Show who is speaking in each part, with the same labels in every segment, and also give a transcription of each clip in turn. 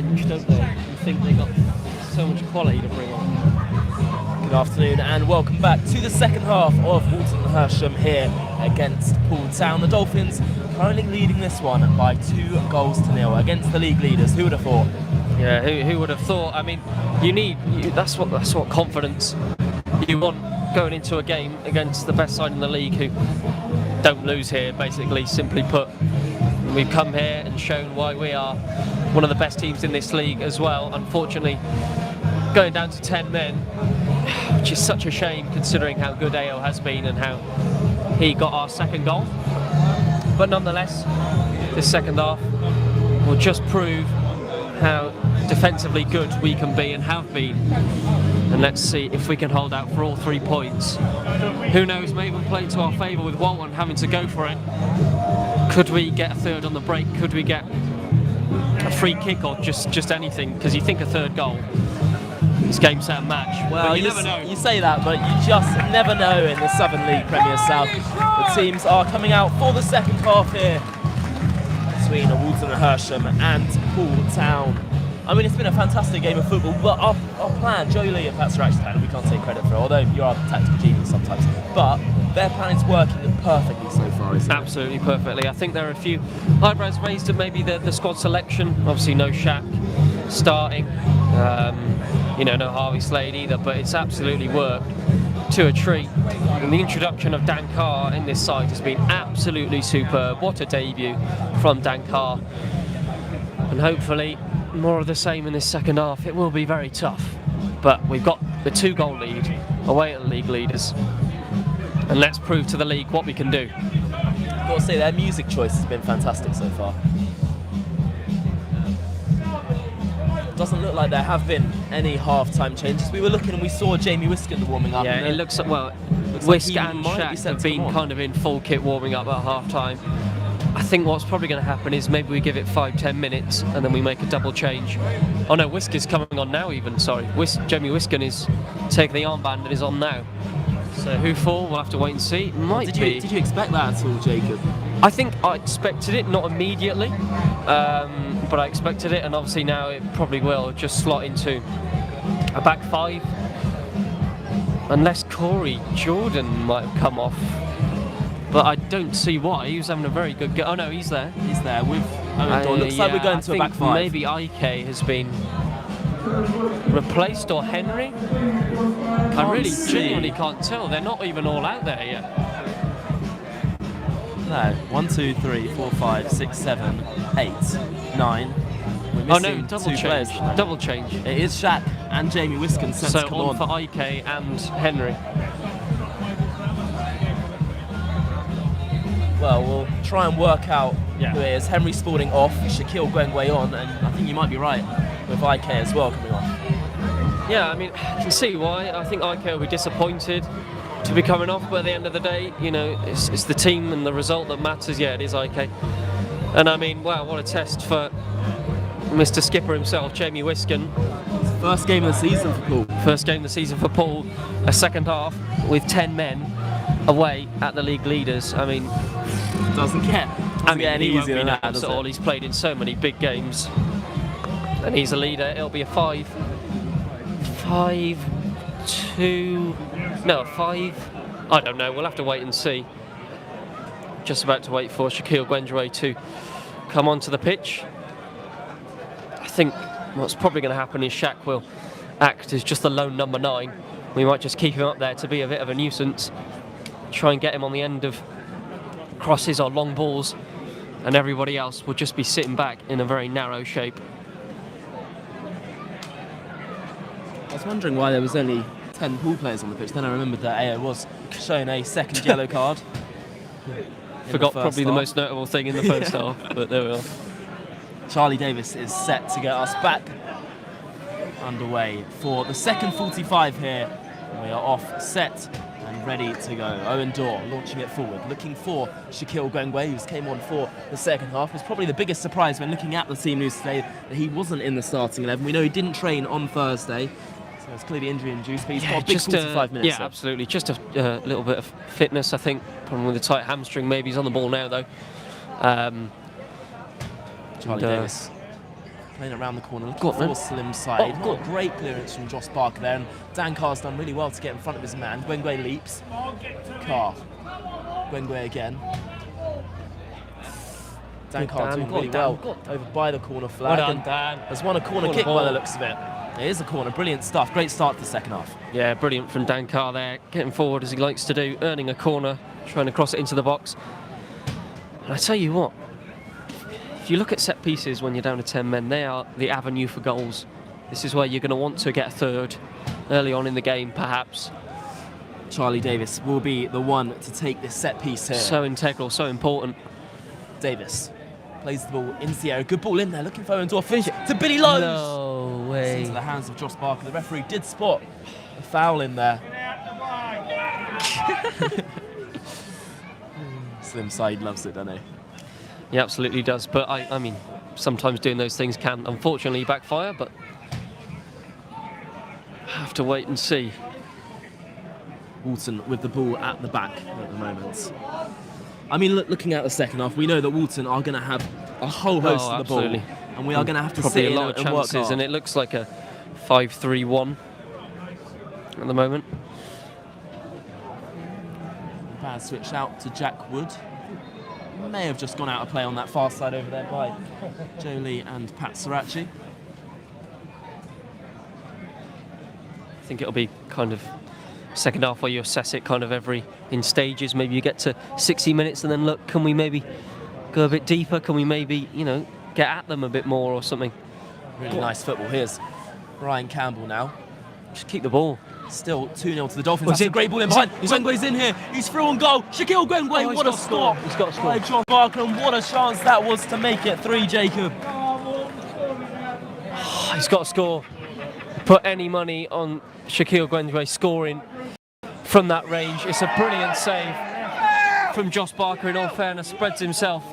Speaker 1: bench, don't they? You think they got so much quality to bring on.
Speaker 2: Good afternoon and welcome back to the second half of Walton and Hersham here against Poole Town. The Dolphins currently leading this one by 2-0 against the league leaders. Who would have thought?
Speaker 1: Yeah, who would have thought? I mean, that's what confidence you want going into a game against the best side in the league, who don't lose here. Basically, simply put, we've come here and shown why we are one of the best teams in this league as well. Unfortunately, going down to 10 men, which is such a shame considering how good AO has been and how he got our second goal. But nonetheless, this second half will just prove how defensively good we can be and have been. And let's see if we can hold out for all 3 points. Who knows, may even play to our favour with Walton having to go for it. Could we get a third on the break? Could we get a free kick or just anything? Because you think a third goal, it's game, set and match.
Speaker 2: Well,
Speaker 1: you never know.
Speaker 2: You say that, but you just never know in the Southern League Premier South. The teams are coming out for the second half here between Walton and Hersham and Poole Town. I mean, it's been a fantastic game of football, but our plan, Jolie and Pat's actually plan, we can't take credit for it, although you're a tactical genius sometimes, but their plan is working perfectly so far, isn't it?
Speaker 1: Absolutely perfectly. I think there are a few eyebrows raised at maybe the squad selection. Obviously no Shaq starting, no Harvey Slade either, but it's absolutely worked to a treat. And the introduction of Dan Carr in this side has been absolutely superb. What a debut from Dan Carr. And hopefully more of the same in this second half. It will be very tough, but we've got the 2-goal lead away at the league leaders, and let's prove to the league what we can do.
Speaker 2: I've got to say, their music choice has been fantastic so far. Doesn't look like there have been any half-time changes. We were looking and we saw Jamie Wiskin warming up.
Speaker 1: Yeah, it looks well. Wisk and Shaq have been kind of in full kit warming up at half-time. I think what's probably going to happen is maybe we give it 5-10 minutes and then we make a double change. Oh no, Wisk is coming on now even, sorry. Jamie Wiskin is taking the armband and is on now. So who for? We'll have to wait and see. Did
Speaker 2: you expect that at all, Jacob?
Speaker 1: I think I expected it, not immediately, but I expected it, and obviously now it probably will just slot into a back five. Unless Corey Jordan might have come off. But I don't see why. He was having a very good go. Oh no, he's there.
Speaker 2: He's there with looks like we're going to a back five.
Speaker 1: Maybe IK has been replaced, or Henry. I really genuinely can't tell. They're not even all out there yet.
Speaker 2: No. 1, 2, 3, 4, 5, 6, 7, 8, 9.
Speaker 1: Oh no, double change. Double change.
Speaker 2: It is Shaq and Jamie Wiskin set to come on.
Speaker 1: For IK and Henry.
Speaker 2: Well, we'll try and work out who it is. Henry Spalding off, Shaquille Gwengwe on, and I think you might be right with IK as well coming off.
Speaker 1: Yeah, I mean, I can see why. I think IK will be disappointed to be coming off, but at the end of the day, it's the team and the result that matters. Yeah, it is IK. And I mean, wow, what a test for Mr. Skipper himself, Jamie Wiskin.
Speaker 2: First game of the season for Poole.
Speaker 1: First game of the season for Poole. A second half with 10 men away at the league leaders. I mean,
Speaker 2: doesn't get any easier than that, does it?
Speaker 1: He's played in so many big games, and he's a leader. It'll be a 5-2. No, 5. I don't know. We'll have to wait and see. Just about to wait for Shaquille Gwengwe to come onto the pitch. I think what's probably going to happen is Shaq will act as just the lone number 9. We might just keep him up there to be a bit of a nuisance. Try and get him on the end of crosses or long balls, and everybody else will just be sitting back in a very narrow shape.
Speaker 2: I was wondering why there was only 10 Poole players on the pitch. Then I remembered that AO was shown a second yellow card.
Speaker 1: Forgot probably the most notable thing in the first half, but there we are.
Speaker 2: Charlie Davis is set to get us back underway for the second 45 here. We are off, set and ready to go. Owen Dorr launching it forward, looking for Shaquille Gwengwe, who came on for the second half. It's probably the biggest surprise when looking at the team news today that he wasn't in the starting 11. We know he didn't train on Thursday, so it's clearly injury-induced, but he's got a big 45 minutes.
Speaker 1: Yeah, absolutely. Just a little bit of fitness, I think. Problem with the tight hamstring. Maybe he's on the ball now, though.
Speaker 2: Charlie Davis playing around the corner, looking
Speaker 1: Go on,
Speaker 2: for
Speaker 1: then.
Speaker 2: Slim side.
Speaker 1: Oh, go
Speaker 2: Not a great clearance from Josh Barker there, and Dan Carr's done really well to get in front of his man. Gwengwe leaps. Carr. Gwengwe again. Dan Carr
Speaker 1: Dan.
Speaker 2: doing
Speaker 1: Go on,
Speaker 2: really
Speaker 1: Dan.
Speaker 2: well
Speaker 1: Go on.
Speaker 2: over by the corner flag.
Speaker 1: Well done,
Speaker 2: and
Speaker 1: Dan.
Speaker 2: has won a corner
Speaker 1: Corner
Speaker 2: kick by
Speaker 1: ball.
Speaker 2: the looks of it. It is a corner, brilliant stuff. Great start to the second half.
Speaker 1: Yeah, brilliant from Dan Carr there, getting forward as he likes to do, earning a corner, trying to cross it into the box. And I tell you what, if you look at set pieces when you're down to 10 men, they are the avenue for goals. This is where you're going to want to get a third early on in the game, perhaps.
Speaker 2: Charlie Davis will be the one to take this set piece here.
Speaker 1: So integral, so important.
Speaker 2: Davis plays the ball into the area. Good ball in there, looking for Owen Dorr. Finish it to Billy Lowe's.
Speaker 1: No
Speaker 2: It's
Speaker 1: way.
Speaker 2: into the hands of Josh Barker. The referee did spot a foul in there. Slim side loves it, doesn't he?
Speaker 1: He absolutely does. But I mean, sometimes doing those things can unfortunately backfire, but have to wait and see.
Speaker 2: Walton with the ball at the back at the moment. I mean, looking at the second half, we know that Walton are going to have a whole host of the ball,
Speaker 1: absolutely.
Speaker 2: and we are going to have to
Speaker 1: Probably
Speaker 2: sit
Speaker 1: a
Speaker 2: in
Speaker 1: lot of
Speaker 2: and work
Speaker 1: chances,
Speaker 2: hard.
Speaker 1: and it looks like a 5-3-1 at the moment.
Speaker 2: Bad switch out to Jack Wood. May have just gone out of play on that far side over there by Jolie and Pat Sirachi.
Speaker 1: I think it'll be kind of second half where you assess it kind of in stages. Maybe you get to 60 minutes and then look, can we maybe go a bit deeper? Can we maybe, get at them a bit more or something?
Speaker 2: Really nice football. Here's Ryan Campbell now.
Speaker 1: Just keep the ball.
Speaker 2: Still 2-0 to the Dolphins.
Speaker 1: Oh,
Speaker 2: That's a great ball in behind. Gwengwe's in here. He's through on goal. Shaquille Gwengwe,
Speaker 1: he's
Speaker 2: what a
Speaker 1: got to score.
Speaker 2: score.
Speaker 1: He's got to score.
Speaker 2: By John Barker, and what a chance that was to make it 3, Jacob.
Speaker 1: He's got to score. Put any money on Shaquille Gwengwe scoring from that range. It's a brilliant save from Josh Barker, in all fairness, spreads himself.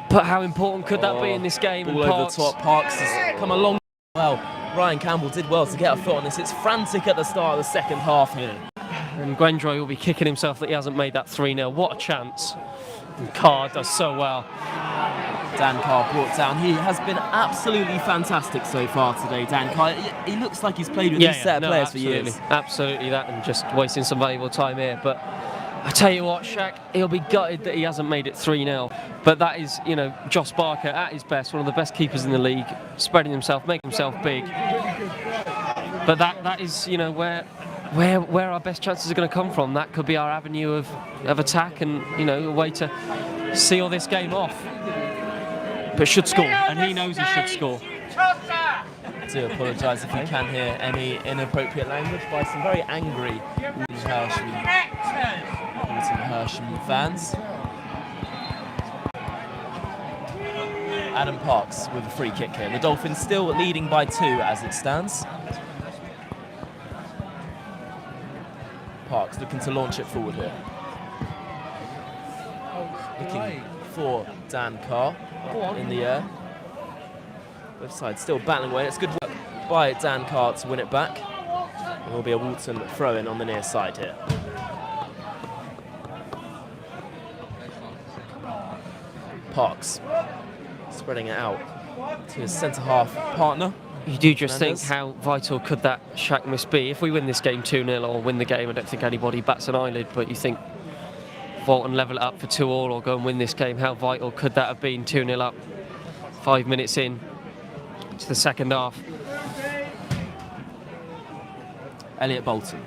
Speaker 1: But how important could that be in this game?
Speaker 2: All
Speaker 1: And
Speaker 2: over the top. Parks has come along well. Ryan Campbell did well to get a foot on this. It's frantic at the start of the second half here.
Speaker 1: And Gwendroy will be kicking himself that he hasn't made that 3-0. What a chance. And Carr does so well.
Speaker 2: Dan Carr brought down. He has been absolutely fantastic so far today, Dan Carr. He looks like he's played with this set of players for years.
Speaker 1: Absolutely that, and just wasting some valuable time here. But I tell you what, Shaq, he'll be gutted that he hasn't made it 3-0. But that is, Josh Barker at his best, one of the best keepers in the league, spreading himself, making himself big. But that is, where our best chances are going to come from. That could be our avenue of attack and, a way to seal this game off. But should score, and he knows he should score.
Speaker 2: I do apologise if you can hear any inappropriate language by some very angry Hersham fans. Adam Parks with a free kick here. The Dolphins still leading by 2 as it stands. Parks looking to launch it forward here. Looking for Dan Carr in the air. Both sides still battling away. It's good work by Dan Carr to win it back. There will be a Walton throw-in on the near side here. Parks spreading it out to his centre-half partner.
Speaker 1: You do just think
Speaker 2: Fernandez.
Speaker 1: how vital could that Shaq miss be? If we win this game 2-0 or win the game, I don't think anybody bats an eyelid, but you think Walton level it up for 2-2 or go and win this game, how vital could that have been? 2-0 up, 5 minutes in to the second half.
Speaker 2: Elliot Bolton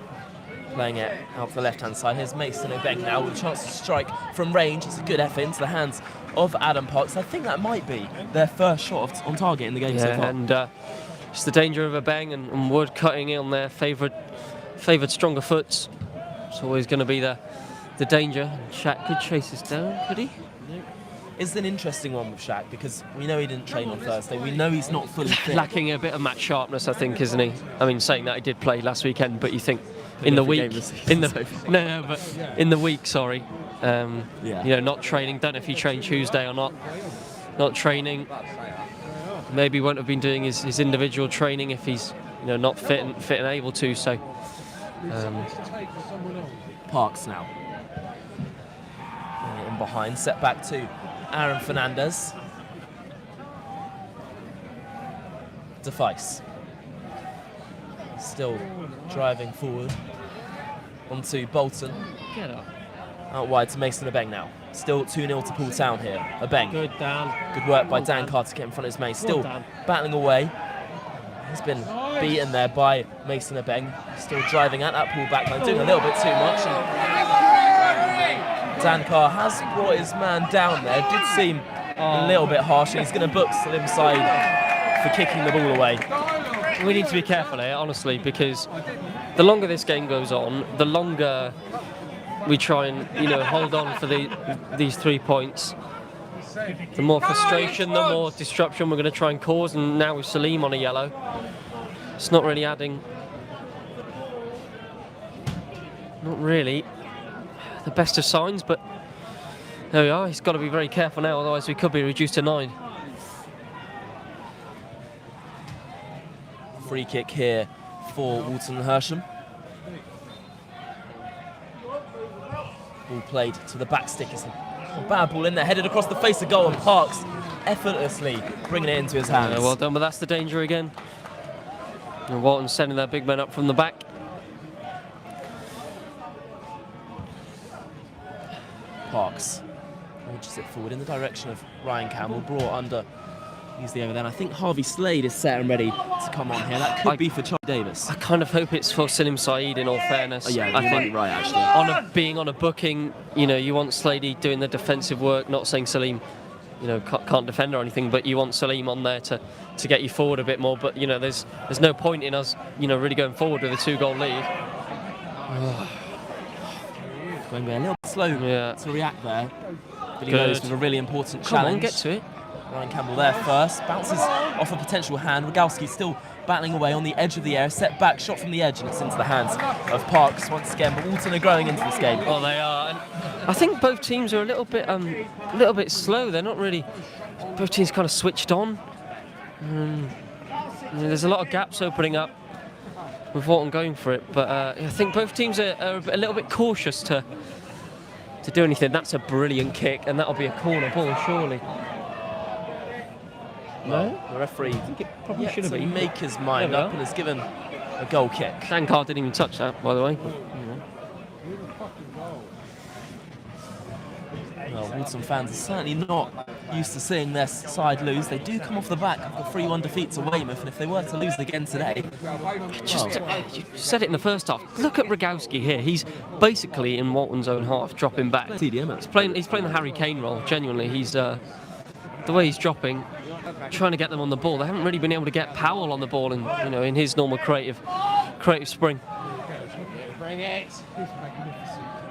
Speaker 2: playing it out to the left-hand side. Here's Mason Obeng now with a chance to strike from range. It's a good effort into the hands of Adam Parks. I think that might be their first shot on target in the game so far.
Speaker 1: And just the danger of a bang and Wood cutting in on their favoured stronger foots. It's always going to be the danger. Shaq could chase this down, could he?
Speaker 2: It's an interesting one with Shaq because we know he didn't train on Thursday. We know he's not fully fit.
Speaker 1: Lacking a bit of match sharpness, I think, isn't he? I mean, saying that he did play last weekend, but you think in the week, in the week, sorry, not training. Don't know if he trained Tuesday or not. Not training. Maybe won't have been doing his individual training if he's not fit and able to. So
Speaker 2: Parks now in behind, set back to Aaron Fernandez. Defice. Still driving forward onto Bolton.
Speaker 1: Get up.
Speaker 2: Out wide to Mason Abeng now. Still 2-0 to Poole Town here. Abeng.
Speaker 1: Good, Dan.
Speaker 2: Good work by
Speaker 1: Well
Speaker 2: Dan
Speaker 1: done.
Speaker 2: Carr to get in front of his mate. Still
Speaker 1: done.
Speaker 2: battling away. He's been beaten there by Mason Abeng. Still driving at that Poole backline, doing a little bit too much. And Dan Carr has brought his man down there. Did seem a little bit harsh, and he's going to book Salim Saeed for kicking the ball away.
Speaker 1: We need to be careful here, honestly, because the longer this game goes on, the longer we try and hold on for these 3 points. The more frustration, the more disruption we're going to try and cause. And now with Salim on a yellow, it's not really adding. Not really the best of signs, but there we are. He's got to be very careful now, otherwise we could be reduced to 9.
Speaker 2: Free kick here for Walton and Hersham. Ball played to the back stick. It's a bad ball in there, headed across the face of goal, and Parks effortlessly bringing it into his hands.
Speaker 1: Yeah, well done, but that's the danger again. And Walton sending their big men up from the back.
Speaker 2: Parks launches it forward in the direction of Ryan Campbell, brought under easily over there. And I think Harvey Slade is set and ready to come on here. That could be for Charlie Davis.
Speaker 1: I kind of hope it's for Salim Saeed, in all fairness.
Speaker 2: Oh, yeah,
Speaker 1: I
Speaker 2: you might be right, actually.
Speaker 1: Being on a booking, you want Slady doing the defensive work, not saying Salim, can't defend or anything, but you want Salim on there to get you forward a bit more. But, there's no point in us, really going forward with a 2-goal lead.
Speaker 2: Going a little bit slow to react there. Billy Lowe's with a really important challenge.
Speaker 1: Come on, get to it.
Speaker 2: Ryan Campbell there first, bounces off a potential hand. Rogalski still battling away on the edge of the area, set back, shot from the edge, and it's into the hands of Parks once again. But Walton are growing into this game.
Speaker 1: Well, they are. And I think both teams are a little bit slow. They're not really. Both teams kind of switched on. There's a lot of gaps opening up with Walton going for it, but I think both teams are a little bit cautious to do anything. That's a brilliant kick, and that'll be a corner ball, surely. No?
Speaker 2: The referee
Speaker 1: Probably should have been.
Speaker 2: Make his mind
Speaker 1: There we
Speaker 2: up
Speaker 1: are.
Speaker 2: and has given a goal kick.
Speaker 1: Dan Carr didn't even touch that, by the way.
Speaker 2: Well, Walton fans are certainly not used to seeing their side lose. They do come off the back of a 3-1 defeat to Weymouth, and if they were to lose again today...
Speaker 1: You said it in the first half. Look at Rogalski here. He's basically in Walton's own half, dropping back. He's playing the Harry Kane role, genuinely. He's the way he's dropping, trying to get them on the ball. They haven't really been able to get Powell on the ball in his normal creative spring.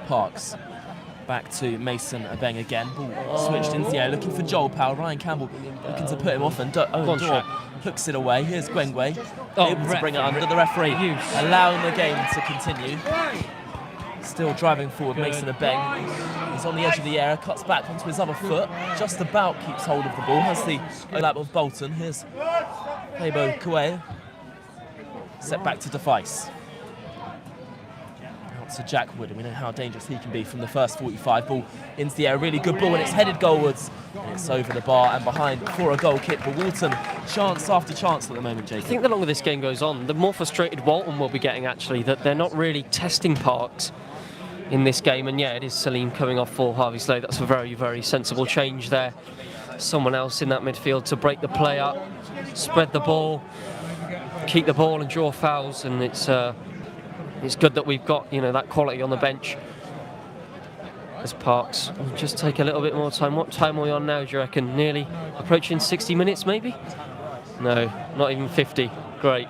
Speaker 2: Parks back to Mason Abeng again. Ball switched into the air, looking for Joel Powell. Ryan Campbell looking to put him off, and Owen Dorr hooks it away. Here's Gwengwe, able to bring it under. The referee allowing the game to continue. Still driving forward, Mason Abeng. He's on the edge of the area, cuts back onto his other foot, just about keeps hold of the ball. Has the overlap of Bolton. Here's Pebo Koué. Set back to Defice. Out to Jack Wood, and we know how dangerous he can be from the first 45. Ball into the air, really good ball, and it's headed goalwards. And it's over the bar and behind for a goal kick for Walton. Chance after chance at the moment, Jacob.
Speaker 1: I think the longer this game goes on, the more frustrated Walton will be getting, actually, that they're not really testing Parks in this game. And yeah, it is Salim coming off for Harvey Slade. That's a very, very sensible change there. Someone else in that midfield to break the play up, spread the ball, keep the ball and draw fouls. And it's good that we've got that quality on the bench as Parks. We'll just take a little bit more time. What time are we on now, do you reckon? Nearly approaching 60 minutes, maybe? No, not even 50. Great.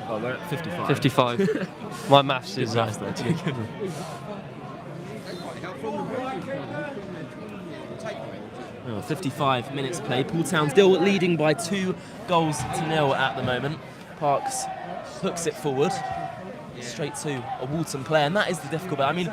Speaker 2: Oh, they're at 55.
Speaker 1: 55. My maths is...
Speaker 2: 55 minutes played. Poole Town still leading by 2-0 at the moment. Parks hooks it forward straight to a Walton player, and that is the difficult bit. I mean,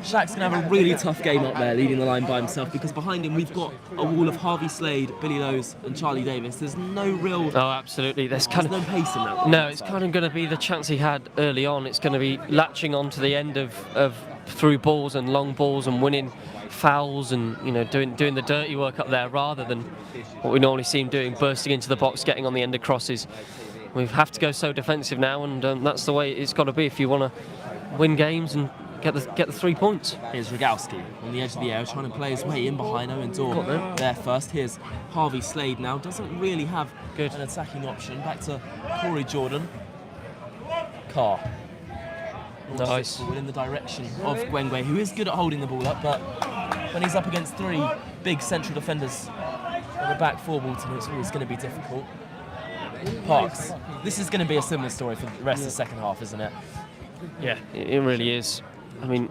Speaker 2: Shaq's going to have a really tough game up there leading the line by himself, because behind him we've got a wall of Harvey Slade, Billy Lowe's and Charlie Davis. There's no real...
Speaker 1: Oh, absolutely. There's
Speaker 2: no pace in that one.
Speaker 1: No, it's kind of going to be the chance he had early on. It's going to be latching on to the end of through balls and long balls and winning fouls and doing the dirty work up there rather than what we normally see him doing, bursting into the box, getting on the end of crosses. We have to go so defensive now, and that's the way it's got to be if you want to win games and get the 3 points.
Speaker 2: Here's Rogalski on the edge of the area, trying to play his way in behind Owen Dorr there first. Here's Harvey Slade now, doesn't really have an attacking option. Back to Corey Jordan. Carr.
Speaker 1: Nice.
Speaker 2: In the direction of Gwengwe, who is good at holding the ball up, but when he's up against 3 big central defenders on the back 4, Walton, it's always going to be difficult. Parks. This is going to be a similar story for the rest of the second half, isn't it?
Speaker 1: Yeah, it really is. I mean,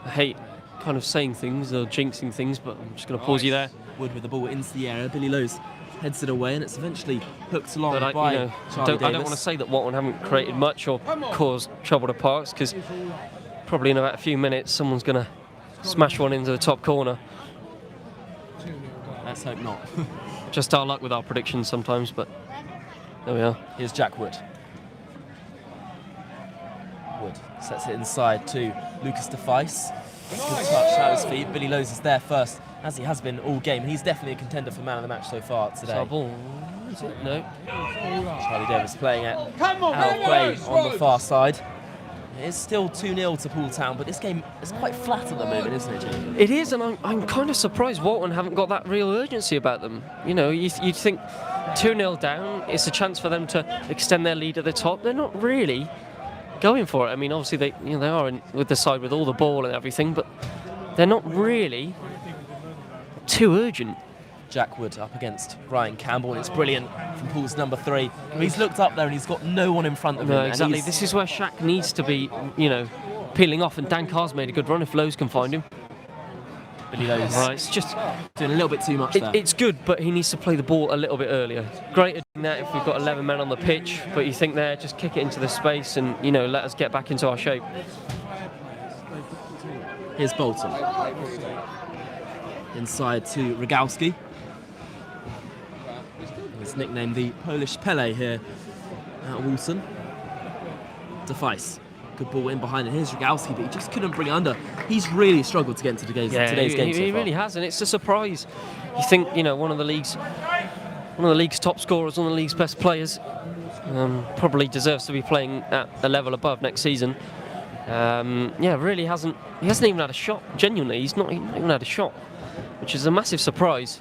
Speaker 1: I hate kind of saying things or jinxing things, but I'm just going to pause you there.
Speaker 2: Wood with the ball into the area. Billy Lowe's heads it away, and it's eventually hooked along
Speaker 1: But
Speaker 2: by Charlie Davis.
Speaker 1: I don't want to say that Walton haven't created much or caused trouble to Parks, because probably in about a few minutes someone's going to smash one into the top corner.
Speaker 2: Let's hope not.
Speaker 1: Just our luck with our predictions sometimes, but there we are.
Speaker 2: Here's Jack Wood. Wood sets it inside to Lucas DeFice. Good touch at his feet. Billy Lowe's is there first, as he has been all game, and he's definitely a contender for man of the match so far today.
Speaker 1: Our ball, is it? No.
Speaker 2: Charlie Davis playing it halfway on the far side. It's still 2-0 to Poole Town, but this game is quite flat at the moment, isn't it, Jamie?
Speaker 1: It is, and I'm kind of surprised Walton haven't got that real urgency about them. You'd think 2-0 down, it's a chance for them to extend their lead at the top. They're not really going for it. I mean, obviously they are with the side with all the ball and everything, but they're not really too urgent.
Speaker 2: Jack Wood up against Ryan Campbell, and it's brilliant from Poole's number 3. He's looked up there and he's got no one in front of him.
Speaker 1: No, exactly. This is where Shaq needs to be, peeling off, and Dan Carr's made a good run if Lowe's can find him.
Speaker 2: Billy Lowe's
Speaker 1: it's just
Speaker 2: doing a little bit too much there.
Speaker 1: It's good, but he needs to play the ball a little bit earlier. Great at doing that if we've got 11 men on the pitch, but you think there, just kick it into the space and, let us get back into our shape.
Speaker 2: Here's Bolton. Inside to Rogalski. He's nicknamed the Polish Pele here at Walton. DeFice. Good ball in behind it. Here's Rogalski, but he just couldn't bring it under. He's really struggled to get into today's game so far.
Speaker 1: He really has, and it's a surprise. You think, one of the league's top scorers, one of the league's best players, probably deserves to be playing at a level above next season. Really hasn't. He hasn't even had a shot. Genuinely, he's not even had a shot, which is a massive surprise.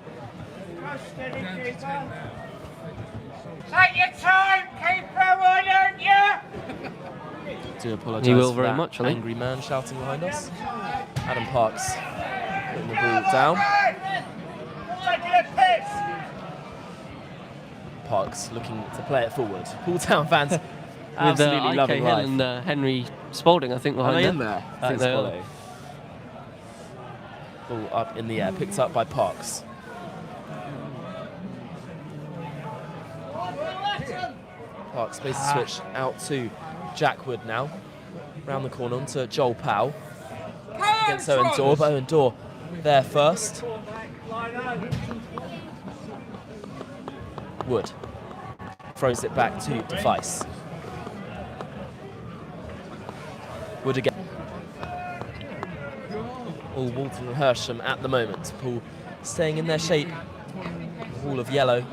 Speaker 3: Take your time, keeper, why don't you?
Speaker 2: Do apologise.
Speaker 1: He will very much, I think.
Speaker 2: Angry man shouting behind us. Adam Parks putting the ball down.
Speaker 3: Taking a piss.
Speaker 2: Parks looking to play it forward. Poole Town fans absolutely
Speaker 1: with
Speaker 2: loving
Speaker 1: Hill
Speaker 2: life.
Speaker 1: and Henry Spalding, I think, behind
Speaker 2: Are they
Speaker 1: there.
Speaker 2: in there?
Speaker 1: I think they are.
Speaker 2: Ball up in the air, picked up by Parks. Parks makes the switch out to Jack Wood now. Round the corner onto Joel Powell. Against Owen Dorr, but Owen Dorr there first. Wood throws it back to DeFice. Wood again. All Walton and Hersham at the moment. Poole staying in their shape. A wall of yellow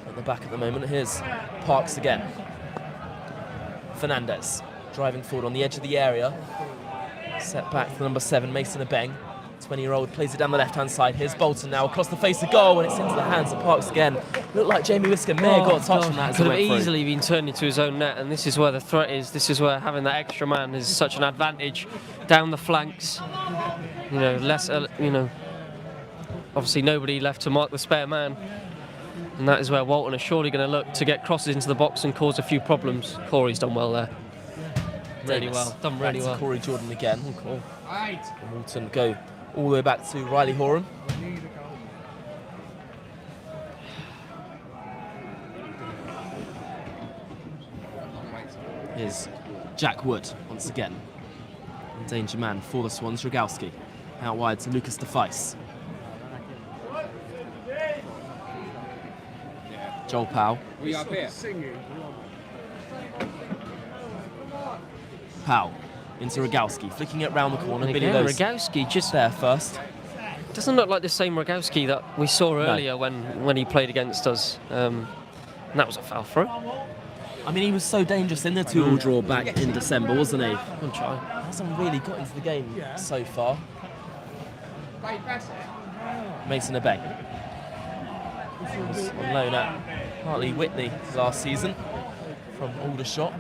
Speaker 2: at the back at the moment. Here's Parks again. Fernandez driving forward on the edge of the area. Set back to number 7, Mason Abeng. 20-year-old plays it down the left-hand side. Here's Bolton now across the face of goal, and it's into the hands of Parks again. Looked like Jamie Whisker may have got a touch on that as
Speaker 1: Could
Speaker 2: it
Speaker 1: have
Speaker 2: went through.
Speaker 1: easily been turned into his own net, and this is where the threat is. This is where having that extra man is such an advantage down the flanks. Less. Obviously nobody left to mark the spare man, and that is where Walton are surely going to look to get crosses into the box and cause a few problems. Corey's done well there. Really
Speaker 2: Davis
Speaker 1: well. Done really
Speaker 2: back to
Speaker 1: well.
Speaker 2: Corey Jordan again. And Walton go all the way back to Riley Horan. Here's Jack Wood once again. Danger man for the Swans, Rogalski. Out wide to Lucas DeFice. Joel Powell.
Speaker 4: We up here.
Speaker 2: Powell into Rogowski, flicking it round the corner.
Speaker 1: And
Speaker 2: Billy
Speaker 1: again,
Speaker 2: Lowe's
Speaker 1: Rogowski just
Speaker 2: there first.
Speaker 1: doesn't look like the same Rogowski that we saw earlier when he played against us. And that was a foul throw.
Speaker 2: I mean, he was so dangerous in the 2-2 draw back in December, wasn't he?
Speaker 1: Good try.
Speaker 2: Hasn't really got into the game so far. Mason Abeng. Was on loan at Hartley Whitney last season from Aldershot.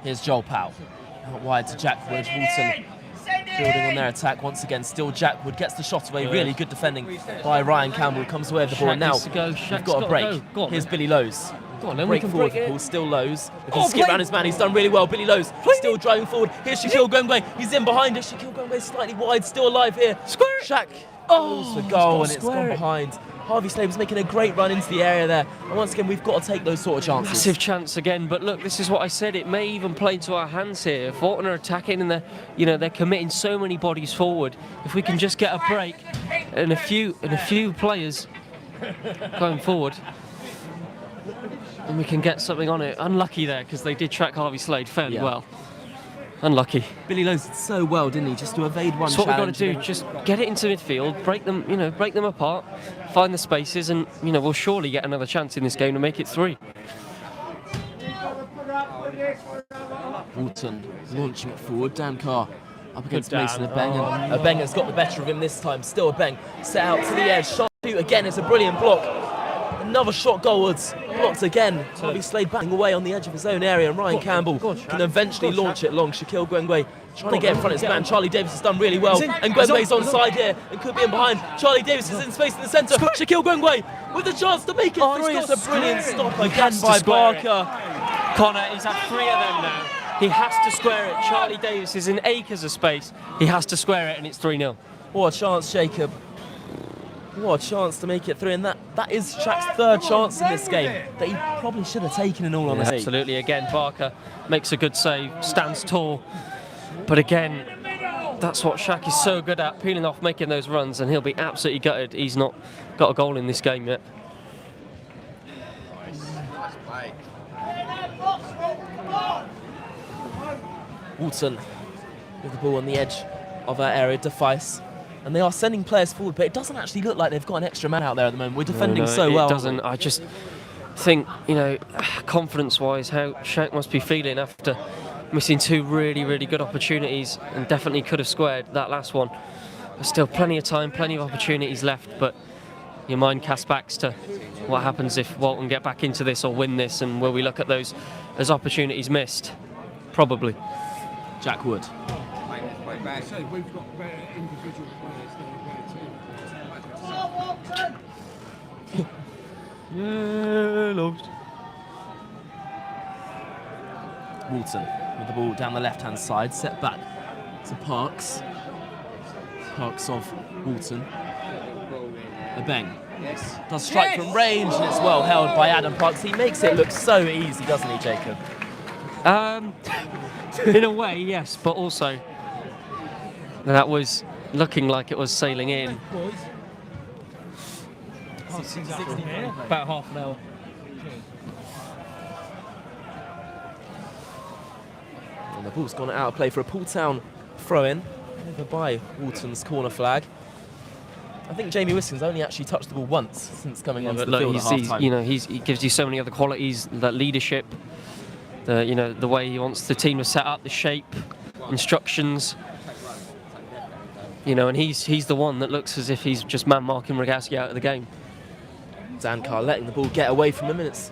Speaker 2: Here's Joel Powell. Out wide to Jack Wood. Walton building on their attack once again. Still Jack Wood gets the shot away. Really good defending by Ryan Campbell. Comes away with the ball. And now we've got a break. Here's Billy Lowe's.
Speaker 1: Go on, then
Speaker 2: Break
Speaker 1: we can
Speaker 2: forward
Speaker 1: break
Speaker 2: for
Speaker 1: it.
Speaker 2: Poole. Still Lowe's. He can skip around his man. He's done really well. Billy Lowe's still driving forward. Here's Shaquille Gwengwe. He's in behind it. Shaquille Gwengwe slightly wide. Still alive here.
Speaker 1: Square it.
Speaker 2: Shaq goes for goal and it's gone behind. Harvey Slade was making a great run into the area there. And once again, we've got to take those sort of chances.
Speaker 1: Massive chance again, but look, this is what I said. It may even play into our hands here. If Walton are attacking and they're committing so many bodies forward. If we can just get a break and a few players going forward, and we can get something on it. Unlucky there because they did track Harvey Slade fairly well. Unlucky.
Speaker 2: Billy Lowe's did so well, didn't he? Just to evade one
Speaker 1: That's what we've got to
Speaker 2: challenge.
Speaker 1: do. Just get it into midfield, break them apart, find the spaces, and we'll surely get another chance in this game to make it 3.
Speaker 2: Walton launching it forward. Dan Carr up against
Speaker 1: Dan.
Speaker 2: Mason Abeng. And Abeng has got the better of him this time. Still Abeng set out to the edge. Shot shoot again. It's a brilliant block. Another shot goalwards. Blocked again. Harvey Slade batting away on the edge of his own area. And Ryan Campbell can eventually launch it long. Shaquille Gwengwe trying to get in front of his man. Charlie Davis has done really well. And Gwengwe's onside here and could be in behind. Charlie Davis is in space in the centre. Shaquille Gwengwe with a chance to make it 3. It's a brilliant stop again by Barker.
Speaker 1: Connor, he's had 3 of them now. He has to square it. Charlie Davis is in acres of space. He has to square it, and it's 3-0.
Speaker 2: What a chance, Jacob. What a chance to make it 3, and that is Shaq's 3rd chance in this game that he probably should have taken in all honesty.
Speaker 1: Absolutely. Again, Barker makes a good save, stands tall. But again, that's what Shaq is so good at, peeling off, making those runs, and he'll be absolutely gutted he's not got a goal in this game yet.
Speaker 2: Walton with the ball on the edge of our area, Defice. And they are sending players forward, but it doesn't actually look like they've got an extra man out there at the moment. We're defending so well.
Speaker 1: It doesn't. I just think, confidence-wise, how Shaq must be feeling after missing 2 really, really good opportunities and definitely could have squared that last one. There's still plenty of time, plenty of opportunities left, but your mind casts back to what happens if Walton get back into this or win this, and will we look at those as opportunities missed? Probably.
Speaker 2: Jack Wood.
Speaker 4: So we've got better individual players than we
Speaker 1: Yeah, lost.
Speaker 2: Walton with the ball down the left-hand side, set back to Parks. Parks of Walton. Abeng does strike from range, and it's well held by Adam Parks. He makes it look so easy, doesn't he, Jacob?
Speaker 1: In a way, yes, but also that was looking like it was sailing in. About half an hour.
Speaker 2: And the ball's gone out of play for a Poole Town throw-in over by Walton's corner flag. I think Jamie Wiskins only actually touched the ball once since coming onto the field at half-time.
Speaker 1: He gives you so many other qualities, that leadership, the way he wants the team to set up, the shape, instructions. And he's the one that looks as if he's just man-marking Rogowski out of the game.
Speaker 2: Dan Carr letting the ball get away from him, and it's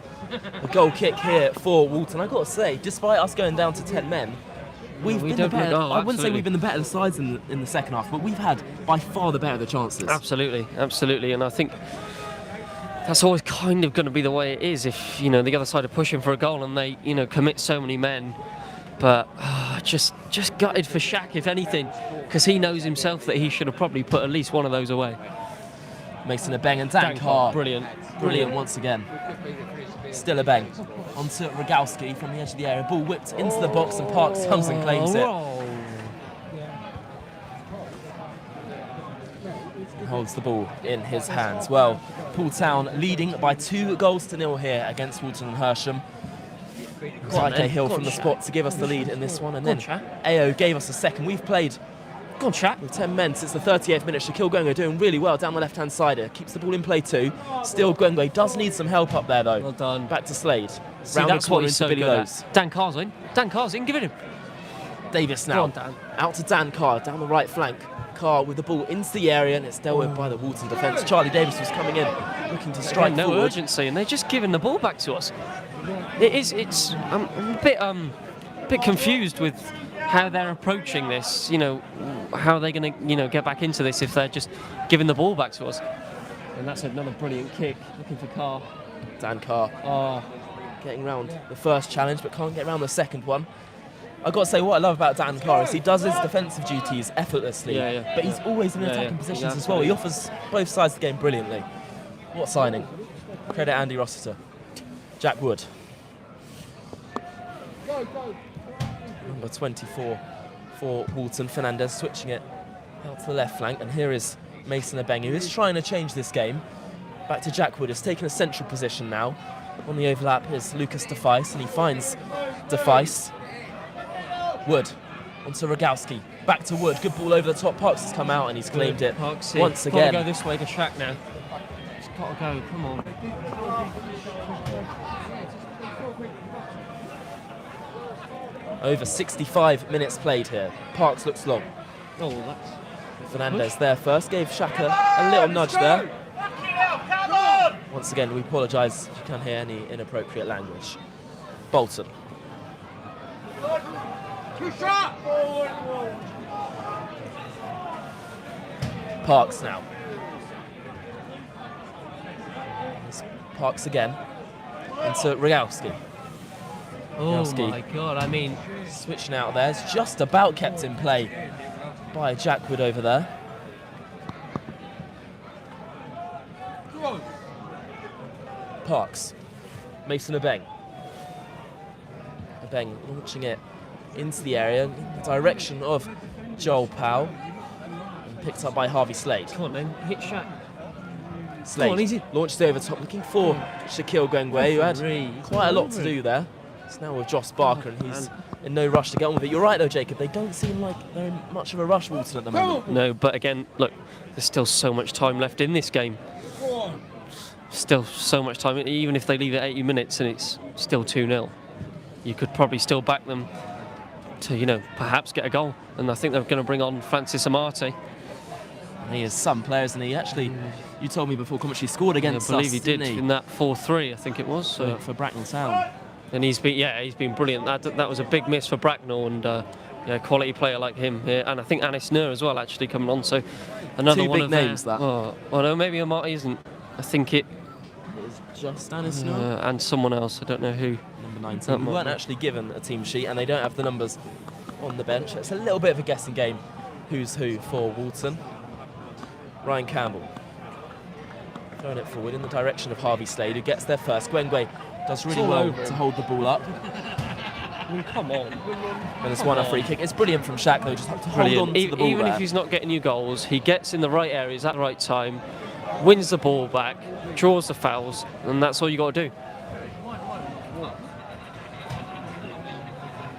Speaker 2: a goal kick here for Walton. I've got to say, despite us going down to 10 men, we've been the better. I wouldn't say we've been the better of the sides in the second half, but we've had by far the better of the chances.
Speaker 1: Absolutely, absolutely, and I think that's always kind of going to be the way it is if the other side are pushing for a goal and they commit so many men. But just gutted for Shaq, if anything, because he knows himself that he should have probably put at least one of those away.
Speaker 2: Mason Abeng and Dan Carr.
Speaker 1: Brilliant
Speaker 2: Once again. Still Abeng. Onto Rogowski from the edge of the area. Ball whipped into the box and Parks comes and claims it. Holds the ball in his hands. Well, Poole Town leading by 2-0 here against Walton and Hersham. Zyke Hill from the spot to give us the lead in this one, and then AO gave us a second. We've played with 10 men since the 38th minute. Shaquille Gwengwe doing really well down the left-hand side here. Keeps the ball in play too. Still Gwengwe does need some help up there though.
Speaker 1: Well done.
Speaker 2: Back to Slade.
Speaker 1: See,
Speaker 2: Round
Speaker 1: that's
Speaker 2: the corner
Speaker 1: what he's
Speaker 2: into
Speaker 1: so
Speaker 2: Billy
Speaker 1: good
Speaker 2: Lowe's.
Speaker 1: at. Dan Carr's in. Dan Carr's in. Give it him.
Speaker 2: Davis now.
Speaker 1: Go on, Dan.
Speaker 2: Out to Dan Carr down the right flank. Carr with the ball into the area, and it's dealt with by the Walton defence. Charlie Davis was coming in, looking to strike
Speaker 1: no
Speaker 2: forward.
Speaker 1: urgency, and they're just giving the ball back to us. I'm a bit confused with how they're approaching this. You know, how are they going to get back into this if they're just giving the ball back to us? And that's another brilliant kick. Looking for Carr.
Speaker 2: Dan Carr
Speaker 1: Oh,
Speaker 2: getting round the first challenge, but can't get round the second one. I've got to say, what I love about Dan Carr is he does his defensive duties effortlessly, but he's always in attacking positions as well. He offers both sides of the game brilliantly. What signing? Credit Andy Rossiter. Jack Wood. Number 24 for Walton. Fernandez switching it out to the left flank, and here is Mason Abeng, who is trying to change this game. Back to Jack Wood, has taken a central position now. On the overlap is Lucas Defice, and he finds Defice. Wood onto Rogowski. Back to Wood. Good ball over the top. Parks has come out and he's claimed it once again.
Speaker 1: Got to go this way to Shaq now. It's got to go. Come on.
Speaker 2: Over 65 minutes played here. Parks looks long.
Speaker 1: Oh, that's
Speaker 2: Fernandez there first. Gave Shaka a little nudge there. Once again, we apologise if you can hear any inappropriate language. Bolton. Parks now. It's Parks again. Into Rogowski.
Speaker 1: Oh my God, I mean...
Speaker 2: Switching out there. It's just about kept in play by Jack Wood over there. Parks. Mason Abeng. Abeng launching it into the area in the direction of Joel Powell. And picked up by Harvey Slade.
Speaker 1: Come on then, hit Shaq.
Speaker 2: Slade
Speaker 1: Come on, easy.
Speaker 2: launched it over top, looking for Shaquille Gwengwe, who had quite a lot to do there. It's now with Joss Barker, and he's in no rush to get on with it. You're right though, Jacob, they don't seem like they're in much of a rush, Walton, at the moment.
Speaker 1: No, but again, look, there's still so much time left in this game. Still so much time, even if they leave it 80 minutes and it's still 2-0. You could probably still back them to, perhaps get a goal. And I think they're going to bring on Francis Amate.
Speaker 2: He has some players, and he actually, you told me before commentary, scored against us,
Speaker 1: I believe he did
Speaker 2: didn't he?
Speaker 1: in that 4-3, I think it was. So.
Speaker 2: For Bracknell Town.
Speaker 1: And he's been brilliant. That was a big miss for Bracknell, and quality player like him. Yeah, and I think Anis Nur as well, actually coming on. So another
Speaker 2: Two
Speaker 1: one
Speaker 2: big
Speaker 1: of
Speaker 2: names, that.
Speaker 1: Oh, well, no, maybe Amate isn't. I think it
Speaker 2: is just Anis Nur
Speaker 1: and someone else. I don't know who.
Speaker 2: Number 19. We weren't actually given a team sheet, and they don't have the numbers on the bench. It's a little bit of a guessing game. Who's who for Walton? Ryan Campbell throwing it forward in the direction of Harvey Slade, who gets there first. Gwengwe does really well to hold the ball up.
Speaker 1: I mean, come on.
Speaker 2: And it's won a free kick. It's brilliant from Shaq, though, just have to hold on to the ball
Speaker 1: Even
Speaker 2: there.
Speaker 1: if he's not getting you goals, he gets in the right areas at the right time, wins the ball back, draws the fouls, and that's all you got to do.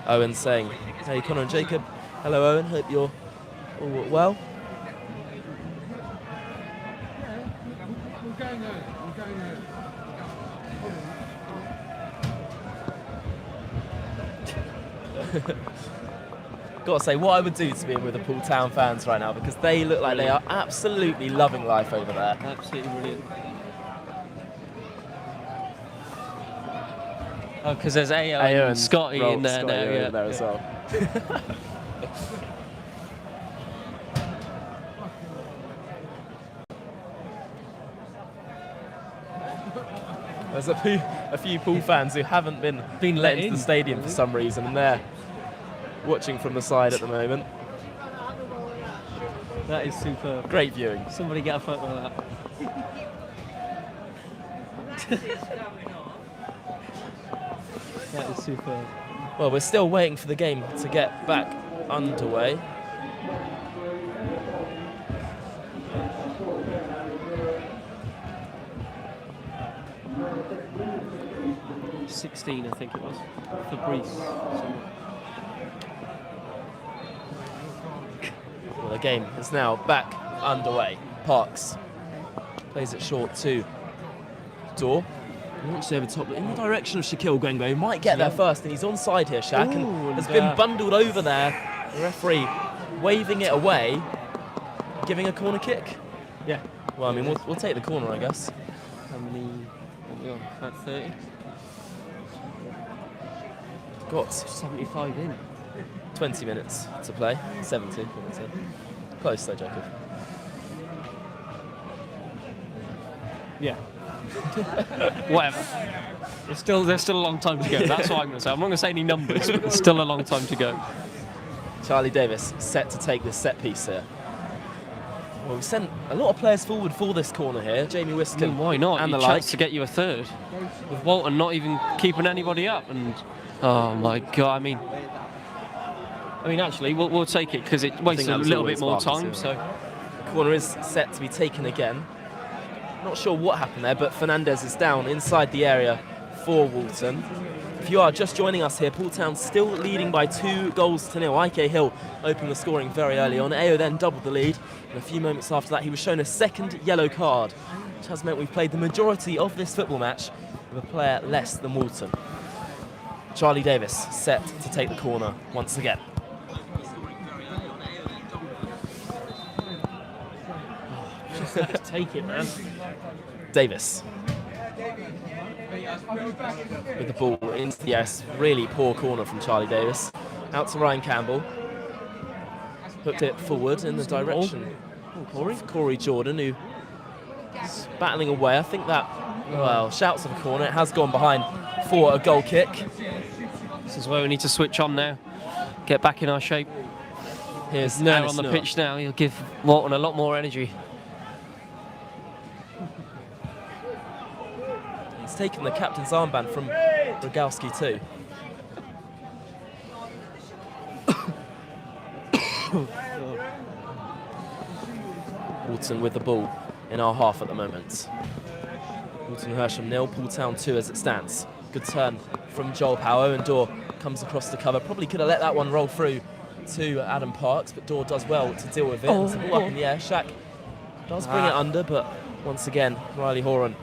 Speaker 2: Owen saying, hey, Connor and Jacob. Hello, Owen. Hope you're all well. Got to say, what I would do to be with the Poole Town fans right now, because they look like they are absolutely loving life over there.
Speaker 1: Absolutely brilliant. Oh, because there's AO and Scotty in there now.
Speaker 2: Yeah, there as well. There's a few Poole fans who haven't been let into the stadium for some reason, and they're watching from the side at the moment.
Speaker 1: That is superb.
Speaker 2: Great viewing.
Speaker 1: Somebody get a photo of that. That is superb.
Speaker 2: Well, we're still waiting for the game to get back underway.
Speaker 1: 16, I think it was. Fabrice.
Speaker 2: Well, the game is now back underway. Parks plays it short to Door. Launches over top in the direction of Shaquille Gwengwe. He might get there first, and he's onside here, Shaq, and has been bundled over there. The referee waving it away, giving a corner kick.
Speaker 1: Yeah.
Speaker 2: Well, I mean, we'll take the corner, I guess.
Speaker 1: How many? What are we on? About 30?
Speaker 2: Got
Speaker 1: 75 in.
Speaker 2: 20 minutes to play. 70. Close though, Jacob.
Speaker 1: Yeah. Whatever. There's still a long time to go. That's what I'm going to say. I'm not going to say any numbers, but there's still a long time to go.
Speaker 2: Charlie Davis set to take this set piece here. Well, we've sent a lot of players forward for this corner here. Jamie Wiskin.
Speaker 1: Why not?
Speaker 2: And
Speaker 1: You
Speaker 2: the like.
Speaker 1: chance to get you a third. With Walton not even keeping anybody up. And oh my God, I mean, actually, we'll take it because it wastes a little bit more time. So
Speaker 2: the corner is set to be taken again. Not sure what happened there, but Fernandez is down inside the area for Walton. If you are just joining us here, Poole Town still leading by 2-0. IK Hill opened the scoring very early on. AO then doubled the lead, and a few moments after that he was shown a second yellow card, which has meant we've played the majority of this football match with a player less than Walton. Charlie Davis set to take the corner once again.
Speaker 1: just take it, man.
Speaker 2: Davis with the ball into the yes, really poor corner from Charlie Davis. Out to Ryan Campbell. Hooked it forward in the direction of Corey Jordan, who is battling away. I think that, well, shouts of a corner. It has gone behind for a goal kick.
Speaker 1: This is where we need to switch on now. Get back in our shape.
Speaker 2: Here's
Speaker 1: Now on the pitch now. He'll give Walton a lot more energy.
Speaker 2: He's taken the captain's armband from Rogalski too. Walton with the ball in our half at the moment. Walton Hersham 0, Poole Town 2 as it stands. Good turn from Joel Power, and Dorr comes across the cover. Probably could have let that one roll through to Adam Parks, but Dorr does well to deal with it. It's the ball up in the air. Shaq does bring it under, but once again, Riley Horan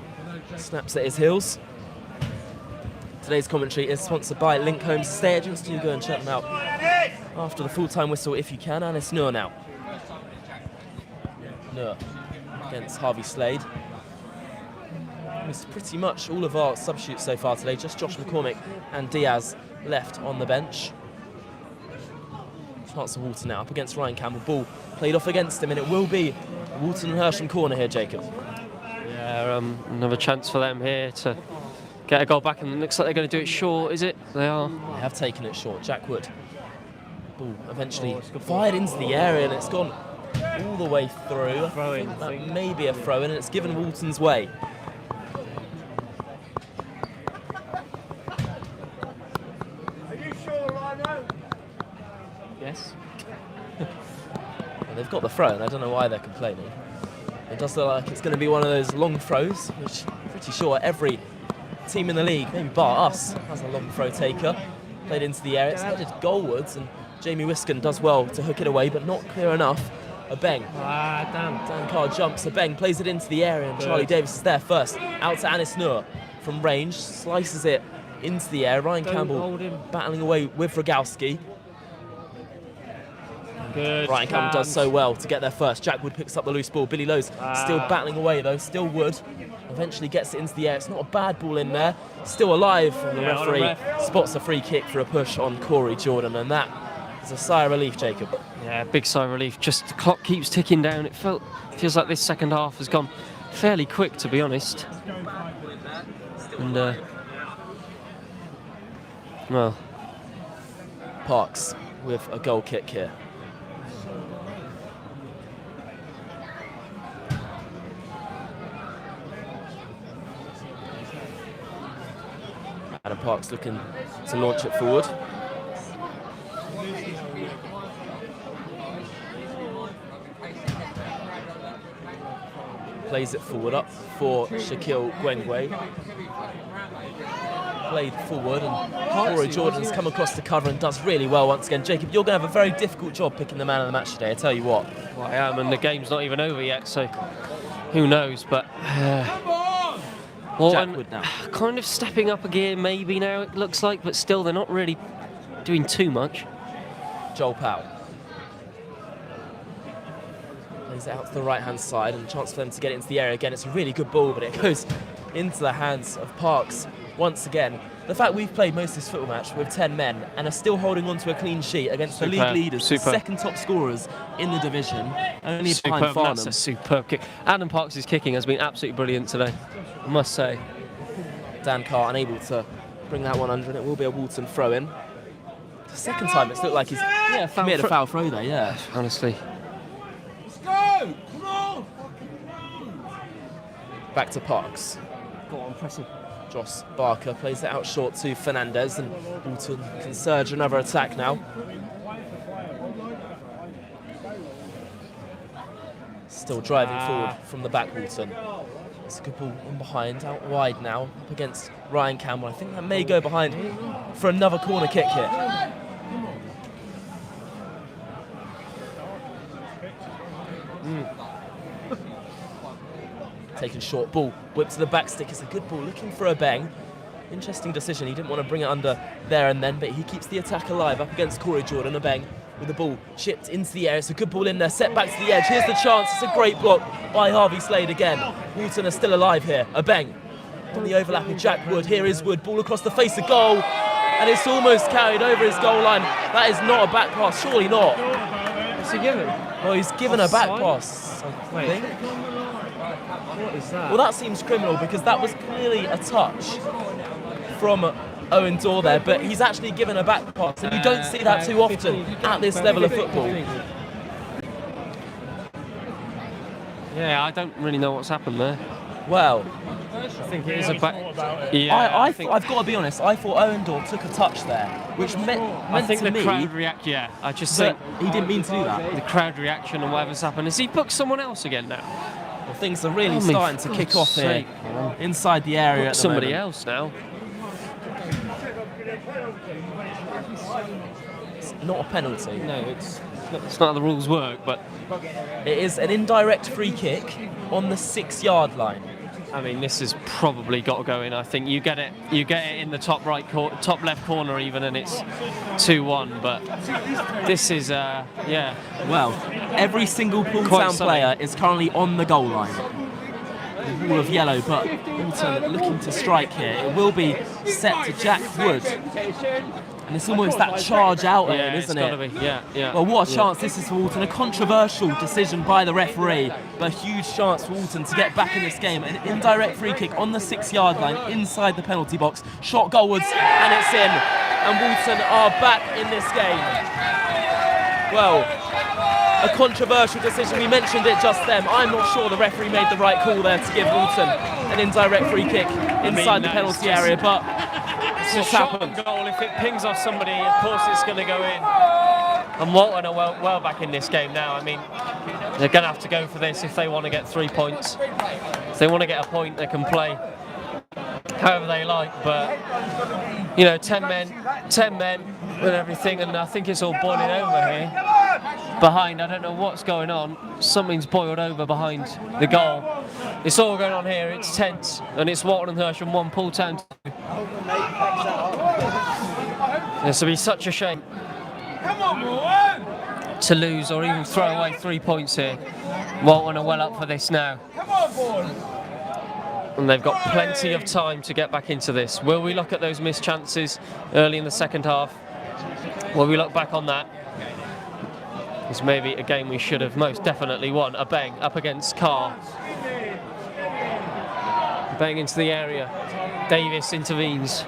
Speaker 2: snaps at his heels. Today's commentary is sponsored by Link Homes Estate Agents. Do go and check them out after the full-time whistle if you can. And it's Noor now. Noor against Harvey Slade. Missed pretty much all of our substitutes so far today. Just Josh McCormick and Diaz left on the bench. Chance of Walton now up against Ryan Campbell. Ball played off against him, and it will be Walton and Hersham corner here, Jacob.
Speaker 1: Yeah, another chance for them here to get a goal back, and it looks like they're going to do it short, is it? They are.
Speaker 2: They have taken it short. Jack Wood. Ball eventually fired into the area, and it's gone all the way through. I think that may be a throw-in, and it's given Walton's way.
Speaker 3: Are you sure, Rhino?
Speaker 1: Yes.
Speaker 2: Well, they've got the throw, and I don't know why they're complaining. It does look like it's going to be one of those long throws, which I'm pretty sure every team in the league, maybe bar us, has a long throw taker. Played into the area, it's headed goalwards, and Jamie Wiskin does well to hook it away, but not clear enough. Abeng. Dan Carr jumps, Abeng plays it into the area, and Charlie Davis is there first. Out to Anis Noor from range, slices it into the air. Ryan Campbell battling away with Rogalski.
Speaker 1: Good.
Speaker 2: Ryan Campbell does so well to get there first. Jack Wood picks up the loose ball. Billy Lowe's still battling away though. Still Wood. Eventually gets it into the air. It's not a bad ball in there. Still alive. And the referee spots a free kick for a push on Corey Jordan. And that is a sigh of relief, Jacob.
Speaker 1: Yeah, big sigh of relief. Just the clock keeps ticking down. It feels like this second half has gone fairly quick, to be honest. And, well.
Speaker 2: Parks with a goal kick here. Adam Parks looking to launch it forward. Plays it forward up for Shaquille Gwengwe. played forward, and Rory Jordan's come across the cover and does really well once again. Jacob, you're going to have a very difficult job picking the man of the match today, I tell you what.
Speaker 1: Well, I am, and the game's not even over yet, so who knows, but Walton
Speaker 2: now.
Speaker 1: kind of stepping up a gear maybe now, it looks like, but still they're not really doing too much.
Speaker 2: Joel Powell plays it out to the right-hand side, and a chance for them to get it into the area again. It's a really good ball, but it goes into the hands of Parks once again. The fact we've played most of this football match with 10 men and are still holding on to a clean sheet against the league leaders, the second top scorers in the division, only behind Farnham.
Speaker 1: That's a superb kick. Adam Parks' kicking has been absolutely brilliant today, I must say.
Speaker 2: Dan Carr unable to bring that one under, and it will be a Walton throw-in. The second time it's looked like he's committed a foul throw there, yeah.
Speaker 1: Honestly.
Speaker 3: Let's go! Come on!
Speaker 2: Back to Parks.
Speaker 1: Go on, press him.
Speaker 2: Joss Barker plays it out short to Fernandez, and Walton can surge another attack now. Still driving forward from the back, Walton. It's a good ball in behind, out wide now, up against Ryan Campbell. I think that may go behind for another corner kick here. Taking short ball, whip to the back stick. It's a good ball, looking for a bang. Interesting decision. He didn't want to bring it under there and then, but he keeps the attack alive up against Corey Jordan. A bang with the ball chipped into the air. It's a good ball in there, set back to the edge. Here's the chance. It's a great block by Harvey Slade again. Walton are still alive here. A bang on the overlap of Jack Wood. Here is Wood, ball across the face of goal, and it's almost carried over his goal line. That is not a back pass, surely not.
Speaker 1: What's he given?
Speaker 2: Well, he's given a back pass, I think.
Speaker 1: What is that?
Speaker 2: Well, that seems criminal because that was clearly a touch from Owen Dorr there, but he's actually given a back pass, and you don't see that too often at this level of football.
Speaker 1: Yeah, I don't really know what's happened there.
Speaker 2: Well,
Speaker 1: I think it is a back. Yeah,
Speaker 2: I've got to be honest. I thought Owen Dorr took a touch there, which meant to me.
Speaker 1: Crowd react. Yeah, I just think
Speaker 2: he didn't mean to do that.
Speaker 1: The crowd reaction and whatever's happened. Has he booked someone else again now?
Speaker 2: Well, things are really starting to kick off here inside the area. At the
Speaker 1: somebody
Speaker 2: moment.
Speaker 1: Else now.
Speaker 2: It's not a penalty.
Speaker 1: No, it's not how the rules work, but
Speaker 2: it is an indirect free kick on the 6-yard line.
Speaker 1: I mean, this has probably got to go in. I think you get it in the top left corner even, and it's 2-1. But this is yeah.
Speaker 2: Well, every single Poole Town player is currently on the goal line. The wall of yellow, but Walton looking to strike here. It will be set to Jack Wood. And it's almost that charge out there, isn't it?
Speaker 1: Be. Yeah.
Speaker 2: Well, what a chance this is for Walton. A controversial decision by the referee, but a huge chance for Walton to get back in this game. An indirect free kick on the 6-yard line inside the penalty box. Shot goalwards, and it's in. And Walton are back in this game. Well, a controversial decision. We mentioned it just then. I'm not sure the referee made the right call there to give Walton an indirect free kick inside the penalty area, but
Speaker 1: it's a shot goal. If it pings off somebody, of course it's going to go in. And Walton are well back in this game now. I mean, they're going to have to go for this if they want to get 3 points. If they want to get a point, they can play however they like. But, you know, 10 men and everything, and I think it's all boiling over here. Behind, I don't know what's going on. Something's boiled over behind the goal. It's all going on here. It's tense, and it's Walton and Hersham 1, Poole Town 2. This will be such a shame to lose or even throw away 3 points here. Walton are well up for this now. And they've got plenty of time to get back into this. Will we look at those missed chances early in the second half? Will we look back on that? It's maybe a game we should have most definitely won. A bang up against Carr. Bang into the area. Davis intervenes.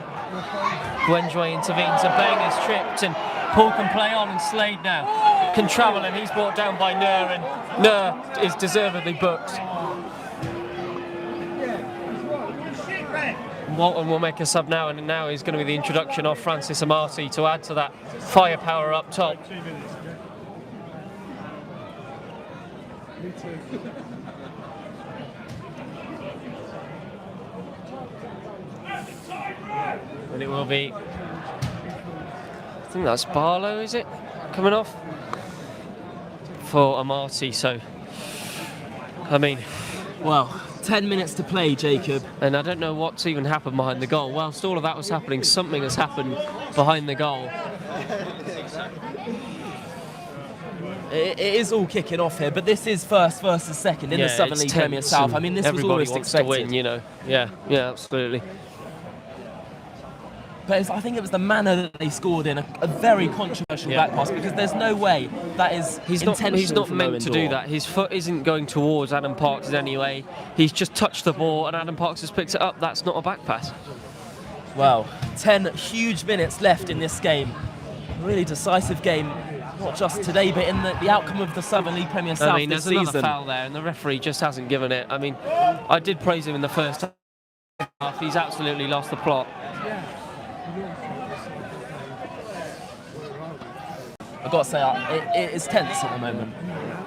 Speaker 1: Gwenjwe intervenes. A bang is tripped, and Poole can play on, and Slade now can travel, and he's brought down by Nur, and Nur is deservedly booked. Walton will make a sub now, and now is going to be the introduction of Francis Amati to add to that firepower up top. And it will be, I think that's Barlow, is it? Coming off? For Amati, so, I mean...
Speaker 2: Well, 10 minutes to play, Jacob.
Speaker 1: And I don't know what's even happened behind the goal. Whilst all of that was happening, something has happened behind the goal.
Speaker 2: It is all kicking off here, but this is first versus second in the Southern League Premier South. I mean, this was almost expected.
Speaker 1: Everybody wants to win, you know. Yeah, absolutely.
Speaker 2: But I think it was the manner that they scored in, a very controversial back pass, because there's no way that is intentional.
Speaker 1: He's not meant to do that. His foot isn't going towards Adam Parks in any way. He's just touched the ball and Adam Parks has picked it up. That's not a back pass.
Speaker 2: Well, 10 huge minutes left in this game. A really decisive game, not just today, but in the outcome of the Southern League Premier South this season.
Speaker 1: There's another foul there and the referee just hasn't given it. I mean, I did praise him in the first half. He's absolutely lost the plot.
Speaker 2: I've got to say, it is tense at the moment.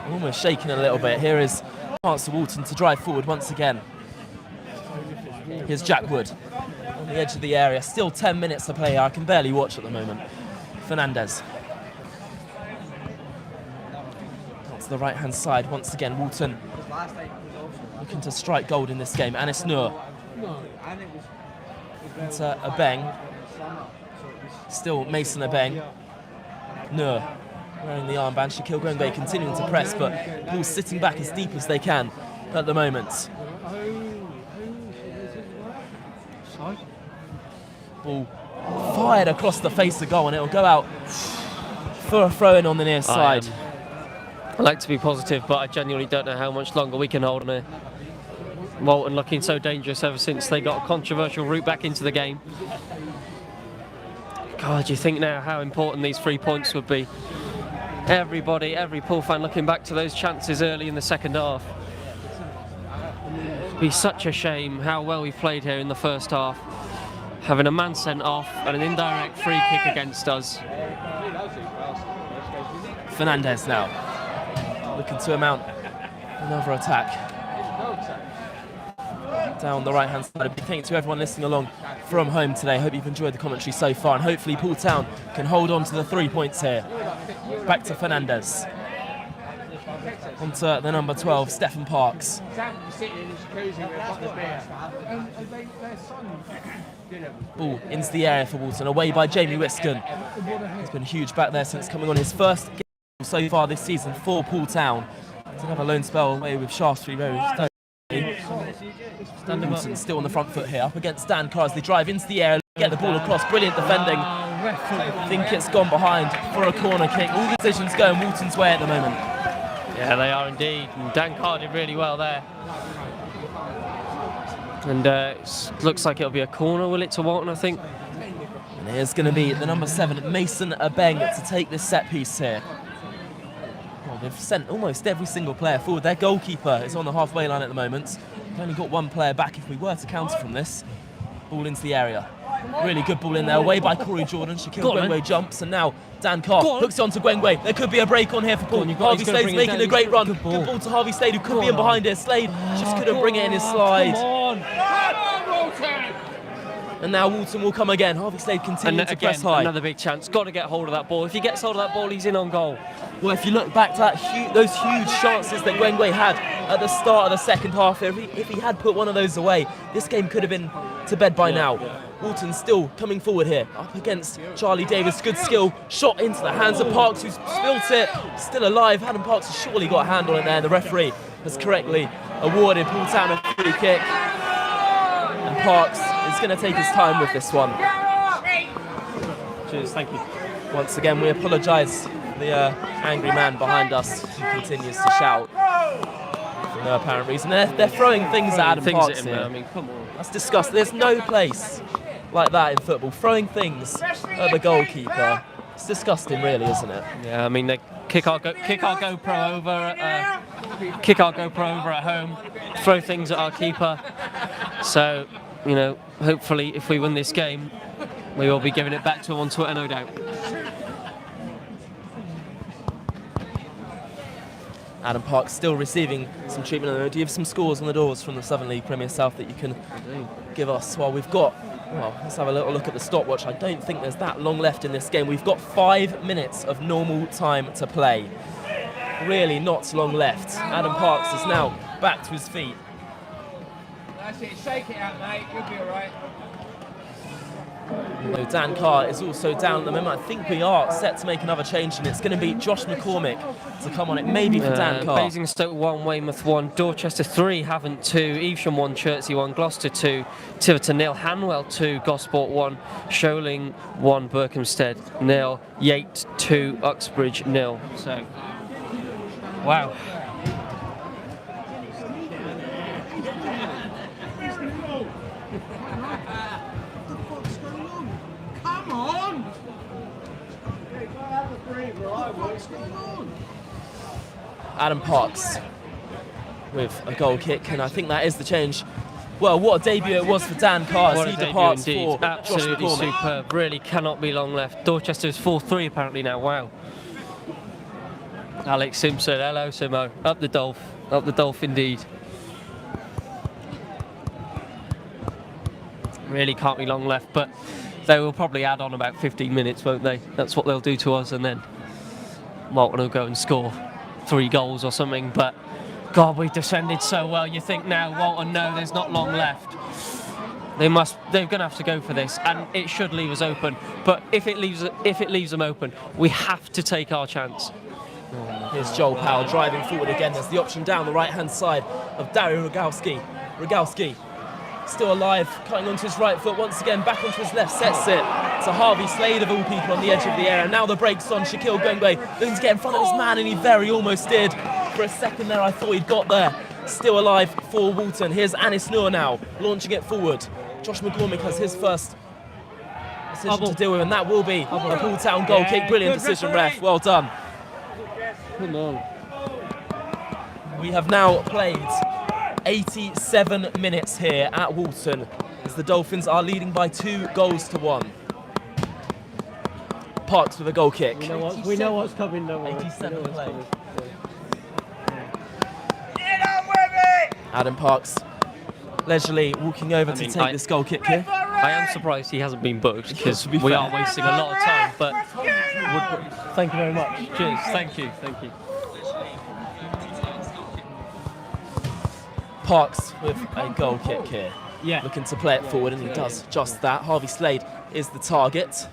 Speaker 2: I'm almost shaking a little bit. Here is chance for Walton to drive forward once again. Here's Jack Wood on the edge of the area. Still 10 minutes to play here. I can barely watch at the moment. Fernandez. Out to the right-hand side once again. Walton looking to strike gold in this game. Anis Noor. It's Abeng. Still Mason Abeng. Noor wearing the armband. Shaquille Gwengbe continuing to press, but Poole's sitting back as deep as they can at the moment. Ball fired across the face of goal, and it'll go out for a throw-in on the near side.
Speaker 1: I like to be positive, but I genuinely don't know how much longer we can hold on here. Walton looking so dangerous ever since they got a controversial route back into the game. God, you think now how important these 3 points would be. Every Poole fan looking back to those chances early in the second half. It'd be such a shame how well we played here in the first half. Having a man sent off and an indirect free kick against us.
Speaker 2: Fernandez now looking to mount another attack. Down the right-hand side. A big thank you to everyone listening along from home today. Hope you've enjoyed the commentary so far, and hopefully Poole Town can hold on to the 3 points here. Back to Fernandez. Onto the number 12, Stephen Parks. Ball into the area for Walton, away by Jamie Wiscombe. He's been huge back there since coming on his first game so far this season for Poole Town. Did have a lone spell away with Shaftesbury Road. Walton still on the front foot here, up against Dan Carr as they drive into the area, get the ball across, brilliant defending. I think it's gone behind for a corner kick. All decisions going Walton's way at the moment.
Speaker 1: Yeah, they are indeed. And Dan Carr did really well there. And it looks like it'll be a corner, will it, to Walton, I think?
Speaker 2: And here's going to be the number 7, Mason Abeng, to take this set piece here. Well, they've sent almost every single player forward. Their goalkeeper is on the halfway line at the moment. We've only got one player back if we were to counter from this. Ball into the area. Really good ball in there, away by Corey Jordan. Shaquille Gwengbe jumps, and now Dan Carr hooks it onto Gwengbe. There could be a break on here for Poole. Harvey Slade's making a great run. Good ball to Harvey Slade, who could be in behind here. Slade just couldn't bring it in his slide. And now Walton will come again. Harvey Slade continuing to press high.
Speaker 1: Another big chance. Got to get hold of that ball. If he gets hold of that ball, he's in on goal.
Speaker 2: Well, if you look back to that those huge chances that Gwengbe had at the start of the second half, if he had put one of those away, this game could have been to bed by now. Walton still coming forward here, up against Charlie Davis. Good skill, shot into the hands of Parks, who's spilt it. Still alive. Adam Parks has surely got a hand on it there. The referee has correctly awarded Poole Town a free kick. And Parks is going to take his time with this one.
Speaker 1: Cheers, thank you.
Speaker 2: Once again, we apologise for the angry man behind us who continues to shout for no apparent reason. They're throwing things at Adam Parks here.
Speaker 1: I mean, come on.
Speaker 2: That's disgusting. There's no place like that in football. Throwing things at the goalkeeper. It's disgusting, really, isn't it?
Speaker 1: Yeah, I mean, they kick our GoPro over at home, throw things at our keeper. So, you know, hopefully, if we win this game, we will be giving it back to him on Twitter, no doubt.
Speaker 2: Adam Parks still receiving some treatment. Do you have some scores on the doors from the Southern League Premier South that you can give us while we've got Well, let's have a little look at the stopwatch. I don't think there's that long left in this game. We've got 5 minutes of normal time to play. Really not long left. Adam Parks is now back to his feet.
Speaker 4: That's it, shake it out, mate. You'll be all right.
Speaker 2: Although Dan Carr is also down at the moment, I think we are set to make another change, and it's going to be Josh McCormick to come on. It may be for Dan Carr.
Speaker 1: Basingstoke 1, Weymouth 1, Dorchester 3, Havant 2, Evesham 1, Chertsey 1, Gloucester 2, Tiverton 0, Hanwell 2, Gosport 1, Sholing 1, Berkhamsted 0, Yate 2, Uxbridge 0. So, wow.
Speaker 4: Come on! What's going on?
Speaker 2: Adam Parks with a goal kick, and I think that is the change. Well, what a debut it was for Dan Carr as
Speaker 1: What a
Speaker 2: he
Speaker 1: debut
Speaker 2: departs
Speaker 1: indeed.
Speaker 2: for
Speaker 1: Absolutely
Speaker 2: Josh McCormick.
Speaker 1: superb. Really cannot be long left. Dorchester is 4-3 apparently now. Wow. Alex Simpson, hello Simo. Up the Dolph indeed. Really can't be long left, but they will probably add on about 15 minutes, won't they? That's what they'll do to us, and then Walton will go and score 3 goals or something. But God, we've defended so well. You think now Walton know there's not long left. They're going to have to go for this, and it should leave us open. But if it leaves them open, we have to take our chance.
Speaker 2: Here's Joel Powell driving forward again. There's the option down the right-hand side of Dario Rogalski. Rogalski still alive, cutting onto his right foot once again, back onto his left, sets it to Harvey Slade of all people on the edge of the area. And now the brakes on, Shaquille Gwengwe looking to get in front of his man, and he very almost did. For a second there, I thought he'd got there. Still alive for Walton. Here's Anis Noor now, launching it forward. Josh McCormick has his first decision to deal with, and that will be a Poole Town goal kick. Brilliant decision, ref. Well done.
Speaker 1: Come on.
Speaker 2: We have now played 87 minutes here at Walton as the Dolphins are leading by 2 goals to 1. Parks with a goal kick.
Speaker 5: We know what's coming, don't we?
Speaker 2: 87
Speaker 5: We know what's
Speaker 2: play.
Speaker 5: coming.
Speaker 4: Get on with it!
Speaker 2: Adam Parks leisurely walking over to take this goal kick here.
Speaker 1: I am surprised he hasn't been booked because
Speaker 2: to be
Speaker 1: we
Speaker 2: fair.
Speaker 1: are wasting a lot of time. But
Speaker 5: Thank you very much.
Speaker 1: cheers, thank you.
Speaker 2: Parks with a goal kick here.
Speaker 5: Yeah.
Speaker 2: Looking to play it forward, and he does just that. Harvey Slade is the target.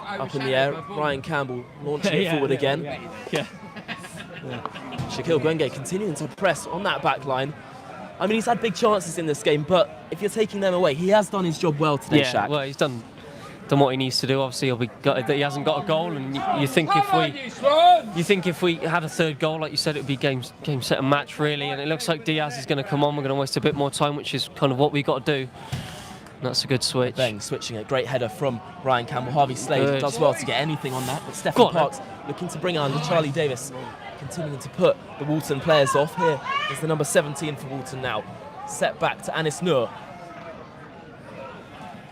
Speaker 2: Up in the air, Ryan Campbell launching it forward again.
Speaker 5: Yeah.
Speaker 2: Shaquille Gwenge continuing to press on that back line. I mean, he's had big chances in this game, but if you're taking them away, he has done his job well today,
Speaker 1: Yeah,
Speaker 2: Shaq.
Speaker 1: well, he's done what he needs to do. Obviously, he hasn't got a goal, and you think if we had a third goal, like you said, it would be game set and match really. And it looks like Diaz is going to come on. We're going to waste a bit more time, which is kind of what we got to do. And that's a good switch.
Speaker 2: Bang, switching it. Great header from Ryan Campbell. Harvey Slade
Speaker 1: Good.
Speaker 2: does well to get anything on that, but
Speaker 1: Go
Speaker 2: Stephen
Speaker 1: on,
Speaker 2: Parks looking to bring on Charlie Davis, continuing to put the Walton players off. Here is the number 17 for Walton now. Set back to Anis Noor.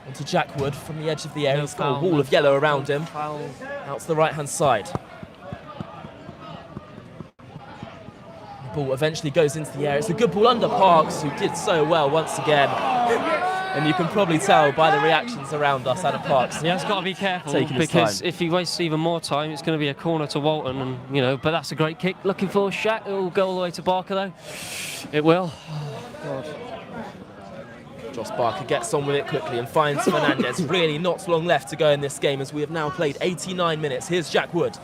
Speaker 2: Onto Jack Wood from the edge of the area. He's got a wall of yellow around him. Out to the right-hand side. The ball eventually goes into the air. It's a good ball under Parks, who did so well once again. And you can probably tell by the reactions around us, Adam Parks.
Speaker 1: He has got to be careful
Speaker 2: Taking his
Speaker 1: because
Speaker 2: time.
Speaker 1: if he wastes even more time, it's going to be a corner to Walton, and but that's a great kick. Looking for Shaq. It will go all the way to Barker though. It will.
Speaker 2: Josh Barker gets on with it quickly and finds Fernandez. Really not long left to go in this game as we have now played 89 minutes. Here's Jack Wood.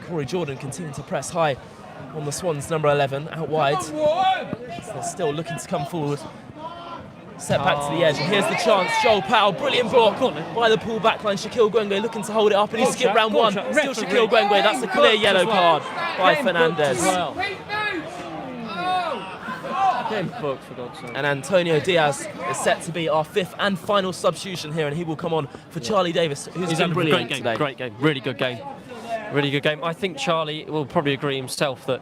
Speaker 2: Corey Jordan continuing to press high on the Swans, number 11, out wide. They're still looking to come forward. Set back to the edge, and here's the chance. Joel Powell, brilliant block by the Poole backline. Shaquille Gwengwe looking to hold it up, and he skipped round one. Still Shaquille Gwengwe, that's a clear yellow card by Fernandez.
Speaker 1: Game booked, for God's sake.
Speaker 2: And Antonio Diaz is set to be our 5th and final substitution here, and he will come on for Charlie Davis, who's
Speaker 1: He's
Speaker 2: been
Speaker 1: had a
Speaker 2: brilliant
Speaker 1: great game,
Speaker 2: today.
Speaker 1: great game, really good game. Really good game. I think Charlie will probably agree himself that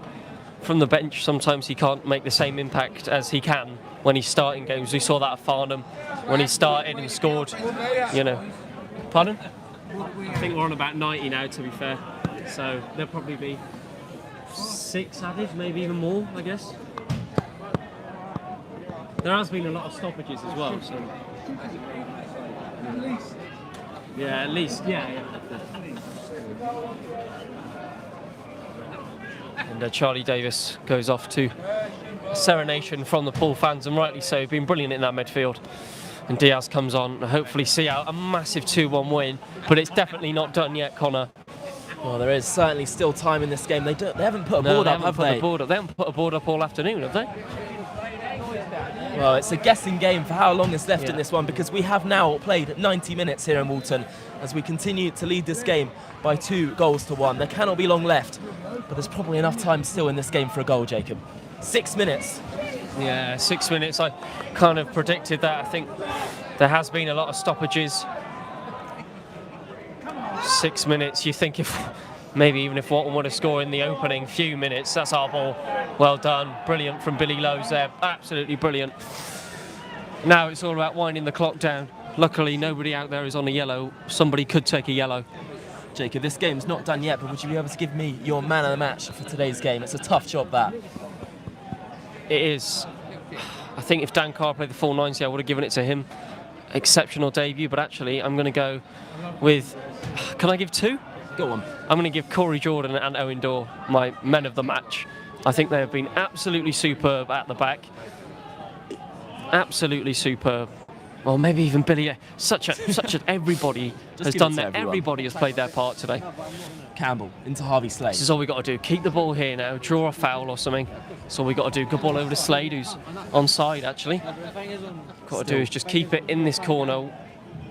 Speaker 1: from the bench sometimes he can't make the same impact as he can when he's starting games. We saw that at Farnham when he started and scored, Pardon? I think we're on about 90 now, to be fair. So there'll probably be 6 added, maybe even more, I guess. There has been a lot of stoppages as well, so... Yeah, at least, yeah. And Charlie Davis goes off to serenation from the Poole fans, and rightly so. Been brilliant in that midfield. And Diaz comes on, hopefully see out a massive 2-1 win, but it's definitely not done yet, Connor.
Speaker 2: Well, there is certainly still time in this game. They haven't put a board up, have they?
Speaker 1: They haven't put a board up all afternoon, have they?
Speaker 2: Well, it's a guessing game for how long is left in this one, because we have now played 90 minutes here in Walton as we continue to lead this game by 2-1. There cannot be long left, but there's probably enough time still in this game for a goal, Jacob. 6 minutes.
Speaker 1: Yeah, 6 minutes. I kind of predicted that. I think there has been a lot of stoppages. 6 minutes, you think maybe even if Walton would have scored in the opening few minutes, that's our ball. Well done, brilliant from Billy Lowe's there, absolutely brilliant. Now it's all about winding the clock down. Luckily nobody out there is on a yellow. Somebody could take a yellow.
Speaker 2: Jacob, this game's not done yet, but would you be able to give me your man of the match for today's game? It's a tough job, that.
Speaker 1: It is. I think if Dan Carr played the full 90, I would have given it to him. Exceptional debut, but actually I'm going to go with... Can I give two?
Speaker 2: Go on.
Speaker 1: I'm going to give Corey Jordan and Owen Dorr my men of the match. I think they have been absolutely superb at the back. Absolutely superb. Well, maybe even Billy. Such a everybody has done that. Everybody has played their part today.
Speaker 2: Campbell into Harvey Slade.
Speaker 1: This is all we got to do. Keep the ball here now. Draw a foul or something. That's all we got to do. Good ball over to Slade, who's onside actually. Got to do is just keep it in this corner.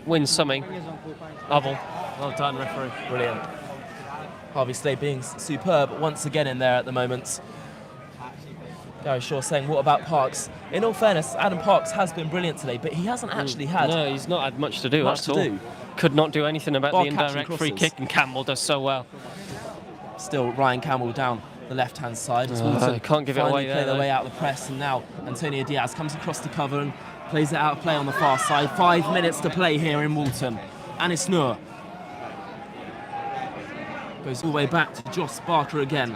Speaker 1: Win something. Oval. Well done, referee.
Speaker 2: Brilliant. Harvey Slade being superb once again in there at the moment. Gary Shaw saying, what about Parks? In all fairness, Adam Parks has been brilliant today, but he hasn't actually had...
Speaker 1: No, he's not had much to do at all. Could not do anything about the indirect free kick, and Campbell does so well.
Speaker 2: Still Ryan Campbell down the left-hand side.
Speaker 1: Can't give it away there.
Speaker 2: Play their way out of the press, and now Antonio Diaz comes across the cover and plays it out of play on the far side. 5 minutes to play here in Walton. Anis Noor goes all the way back to Joss Barker again.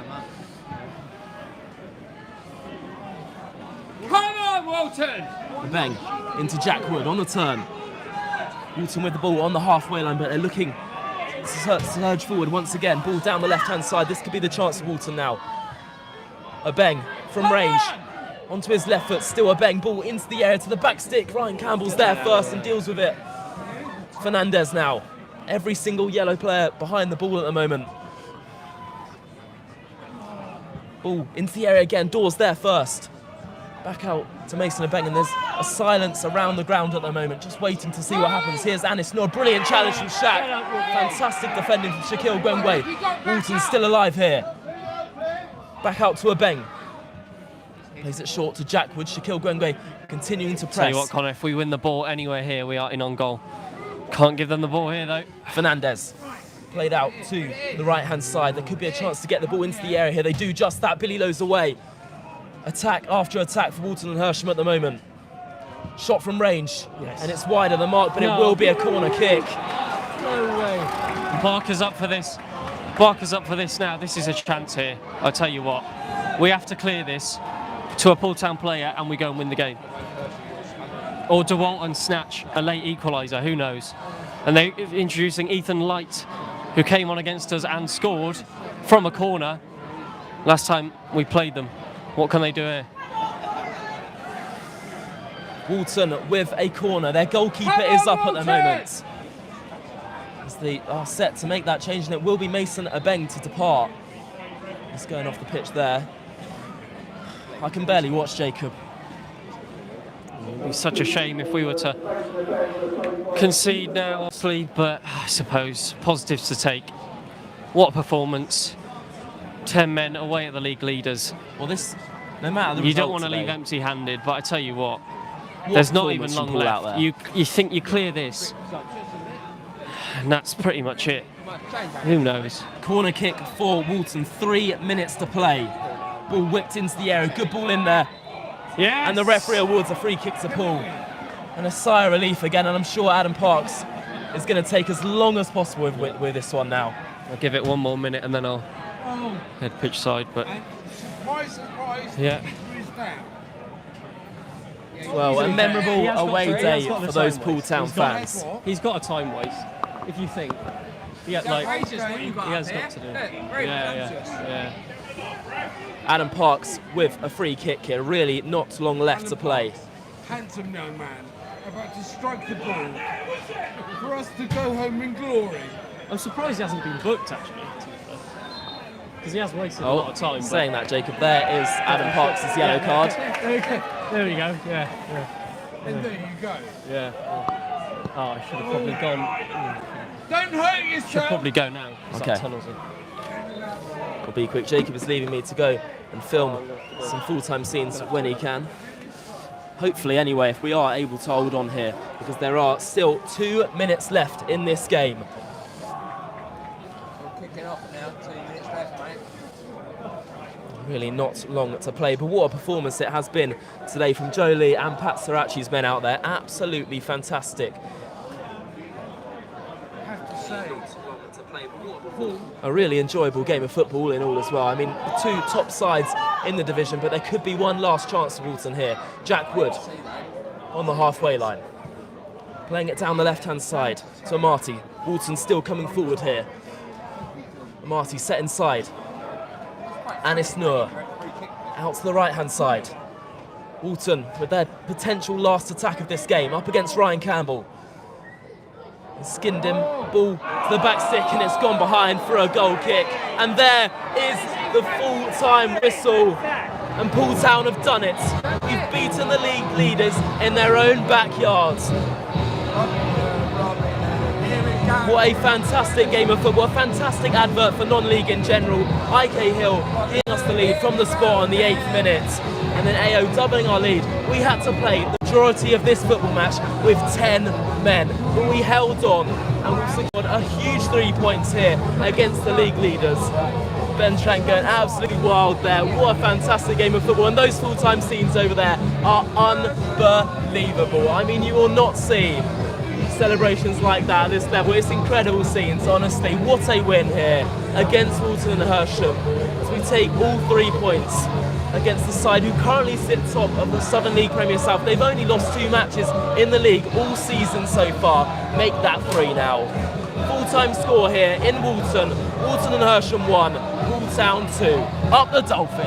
Speaker 3: Come on, Walton!
Speaker 2: A bang into Jack Wood on the turn. Walton with the ball on the halfway line, but they're looking to surge forward once again. Ball down the left-hand side. This could be the chance of Walton now. A bang from range. Onto his left foot, still a bang. Ball into the area to the back stick. Ryan Campbell's there first and deals with it. Fernandez now. Every single yellow player behind the ball at the moment. Ball into the area again. Dawes there first. Back out to Mason Abeng, and there's a silence around the ground at the moment, just waiting to see what happens. Here's Anis Noor, brilliant challenge from Shaq. Fantastic defending from Shaquille Gwengwe. Walton's still alive here. Back out to Abeng. Plays it short to Jack Wood. Shaquille Gwengwe continuing to press.
Speaker 1: Tell you what, Connor, if we win the ball anywhere here, we are in on goal. Can't give them the ball here, though.
Speaker 2: Fernandez played out to the right-hand side. There could be a chance to get the ball into the area here. They do just that. Billy Lowe's away. Attack after attack for Walton and Hersham at the moment. Shot from range, and it's wide of the mark, but it will be a corner kick.
Speaker 1: No way. Barker's up for this. Barker's up for this now. This is a chance here. I'll tell you what. We have to clear this to a Poole Town player, and we go and win the game. Or do Walton snatch a late equaliser? Who knows? And they're introducing Ethan Light, who came on against us and scored from a corner last time we played them. What can they do here?
Speaker 2: Walton with a corner. Their goalkeeper is up at the moment. As they are set to make that change, and it will be Mason Abeng to depart. He's going off the pitch there. I can barely watch, Jacob.
Speaker 1: It would be such a shame if we were to concede now, obviously, but I suppose positives to take. What a performance. 10 men away at the league leaders.
Speaker 2: Well, this, no matter the
Speaker 1: you don't
Speaker 2: result
Speaker 1: want to
Speaker 2: today,
Speaker 1: leave empty-handed, but I tell you what, there's not even long left. You think you clear this, and that's pretty much it. Who knows?
Speaker 2: Corner kick for Walton. 3 minutes to play. Ball whipped into the area. Good ball in there.
Speaker 1: Yes.
Speaker 2: And the referee awards a free kick to Poole. And a sigh of relief again, and I'm sure Adam Parks is going to take as long as possible with this one now.
Speaker 1: I'll give it one more minute and then I'll head pitch side, but
Speaker 3: My surprise
Speaker 1: yeah.
Speaker 3: is that.
Speaker 2: Well, a memorable
Speaker 5: He has got
Speaker 2: away
Speaker 5: to- he
Speaker 2: day
Speaker 5: has got the
Speaker 2: for those
Speaker 5: time
Speaker 2: Poole
Speaker 5: waste.
Speaker 2: Town
Speaker 5: He's got-
Speaker 2: fans.
Speaker 5: He's got a time waste. If you think, yeah, like
Speaker 4: Outrageous what you've got
Speaker 5: he
Speaker 4: up
Speaker 5: has
Speaker 4: here.
Speaker 5: got to do.
Speaker 4: Look, very conscious.
Speaker 5: Yeah.
Speaker 2: Adam Parks with a free kick here. Really not long left to play.
Speaker 4: Handsome young man, about to strike the ball for us to go home in glory.
Speaker 5: I'm surprised he hasn't been booked actually, because he has wasted a lot of time.
Speaker 2: Saying that, Jacob, there is Adam Parks' yellow card.
Speaker 5: There we go. Yeah.
Speaker 4: And there you go.
Speaker 5: Yeah. Oh, I should have probably gone.
Speaker 4: Don't hurt
Speaker 5: Should
Speaker 4: yourself.
Speaker 5: probably go now. 'Cause
Speaker 2: Okay.
Speaker 5: that tunnel's in.
Speaker 2: We'll be quick. Jacob is leaving me to go and film some full-time scenes when he can. Hopefully, anyway, if we are able to hold on here, because there are still 2 minutes left in this game.
Speaker 3: Kicking off now, 2 minutes left, mate.
Speaker 2: Really not long to play, but what a performance it has been today from Jolie and Pat Sirachi's men out there. Absolutely fantastic.
Speaker 4: I have to say,
Speaker 2: A really enjoyable game of football in all as well. I mean, the two top sides in the division, but there could be one last chance for Walton here. Jack Wood on the halfway line. Playing it down the left-hand side to Amati. Walton still coming forward here. Amati set inside. Anis Noor out to the right-hand side. Walton with their potential last attack of this game up against Ryan Campbell. Skinned him, ball to the back stick, and it's gone behind for a goal kick. And there is the full-time whistle. And Poole Town have done it. We've beaten the league leaders in their own backyards. What a fantastic game of football, a fantastic advert for non-league in general. IK Hill giving us the lead from the spot on the 8th minute, and then AO doubling our lead. We had to play the majority of this football match with 10 men, but we held on, and we've secured a huge 3 points here against the league leaders. Ben Trank going absolutely wild there. What a fantastic game of football, and those full-time scenes over there are unbelievable. I mean, you will not see celebrations like that at this level. It's incredible scenes, honestly. What a win here against Walton and Hersham as we take all 3 points against the side who currently sit top of the Southern League Premier South. They've only lost 2 matches in the league all season so far. Make that 3 now. Full-time score here in Walton. Walton and Hersham 1, Poole Town 2. Up the Dolphins.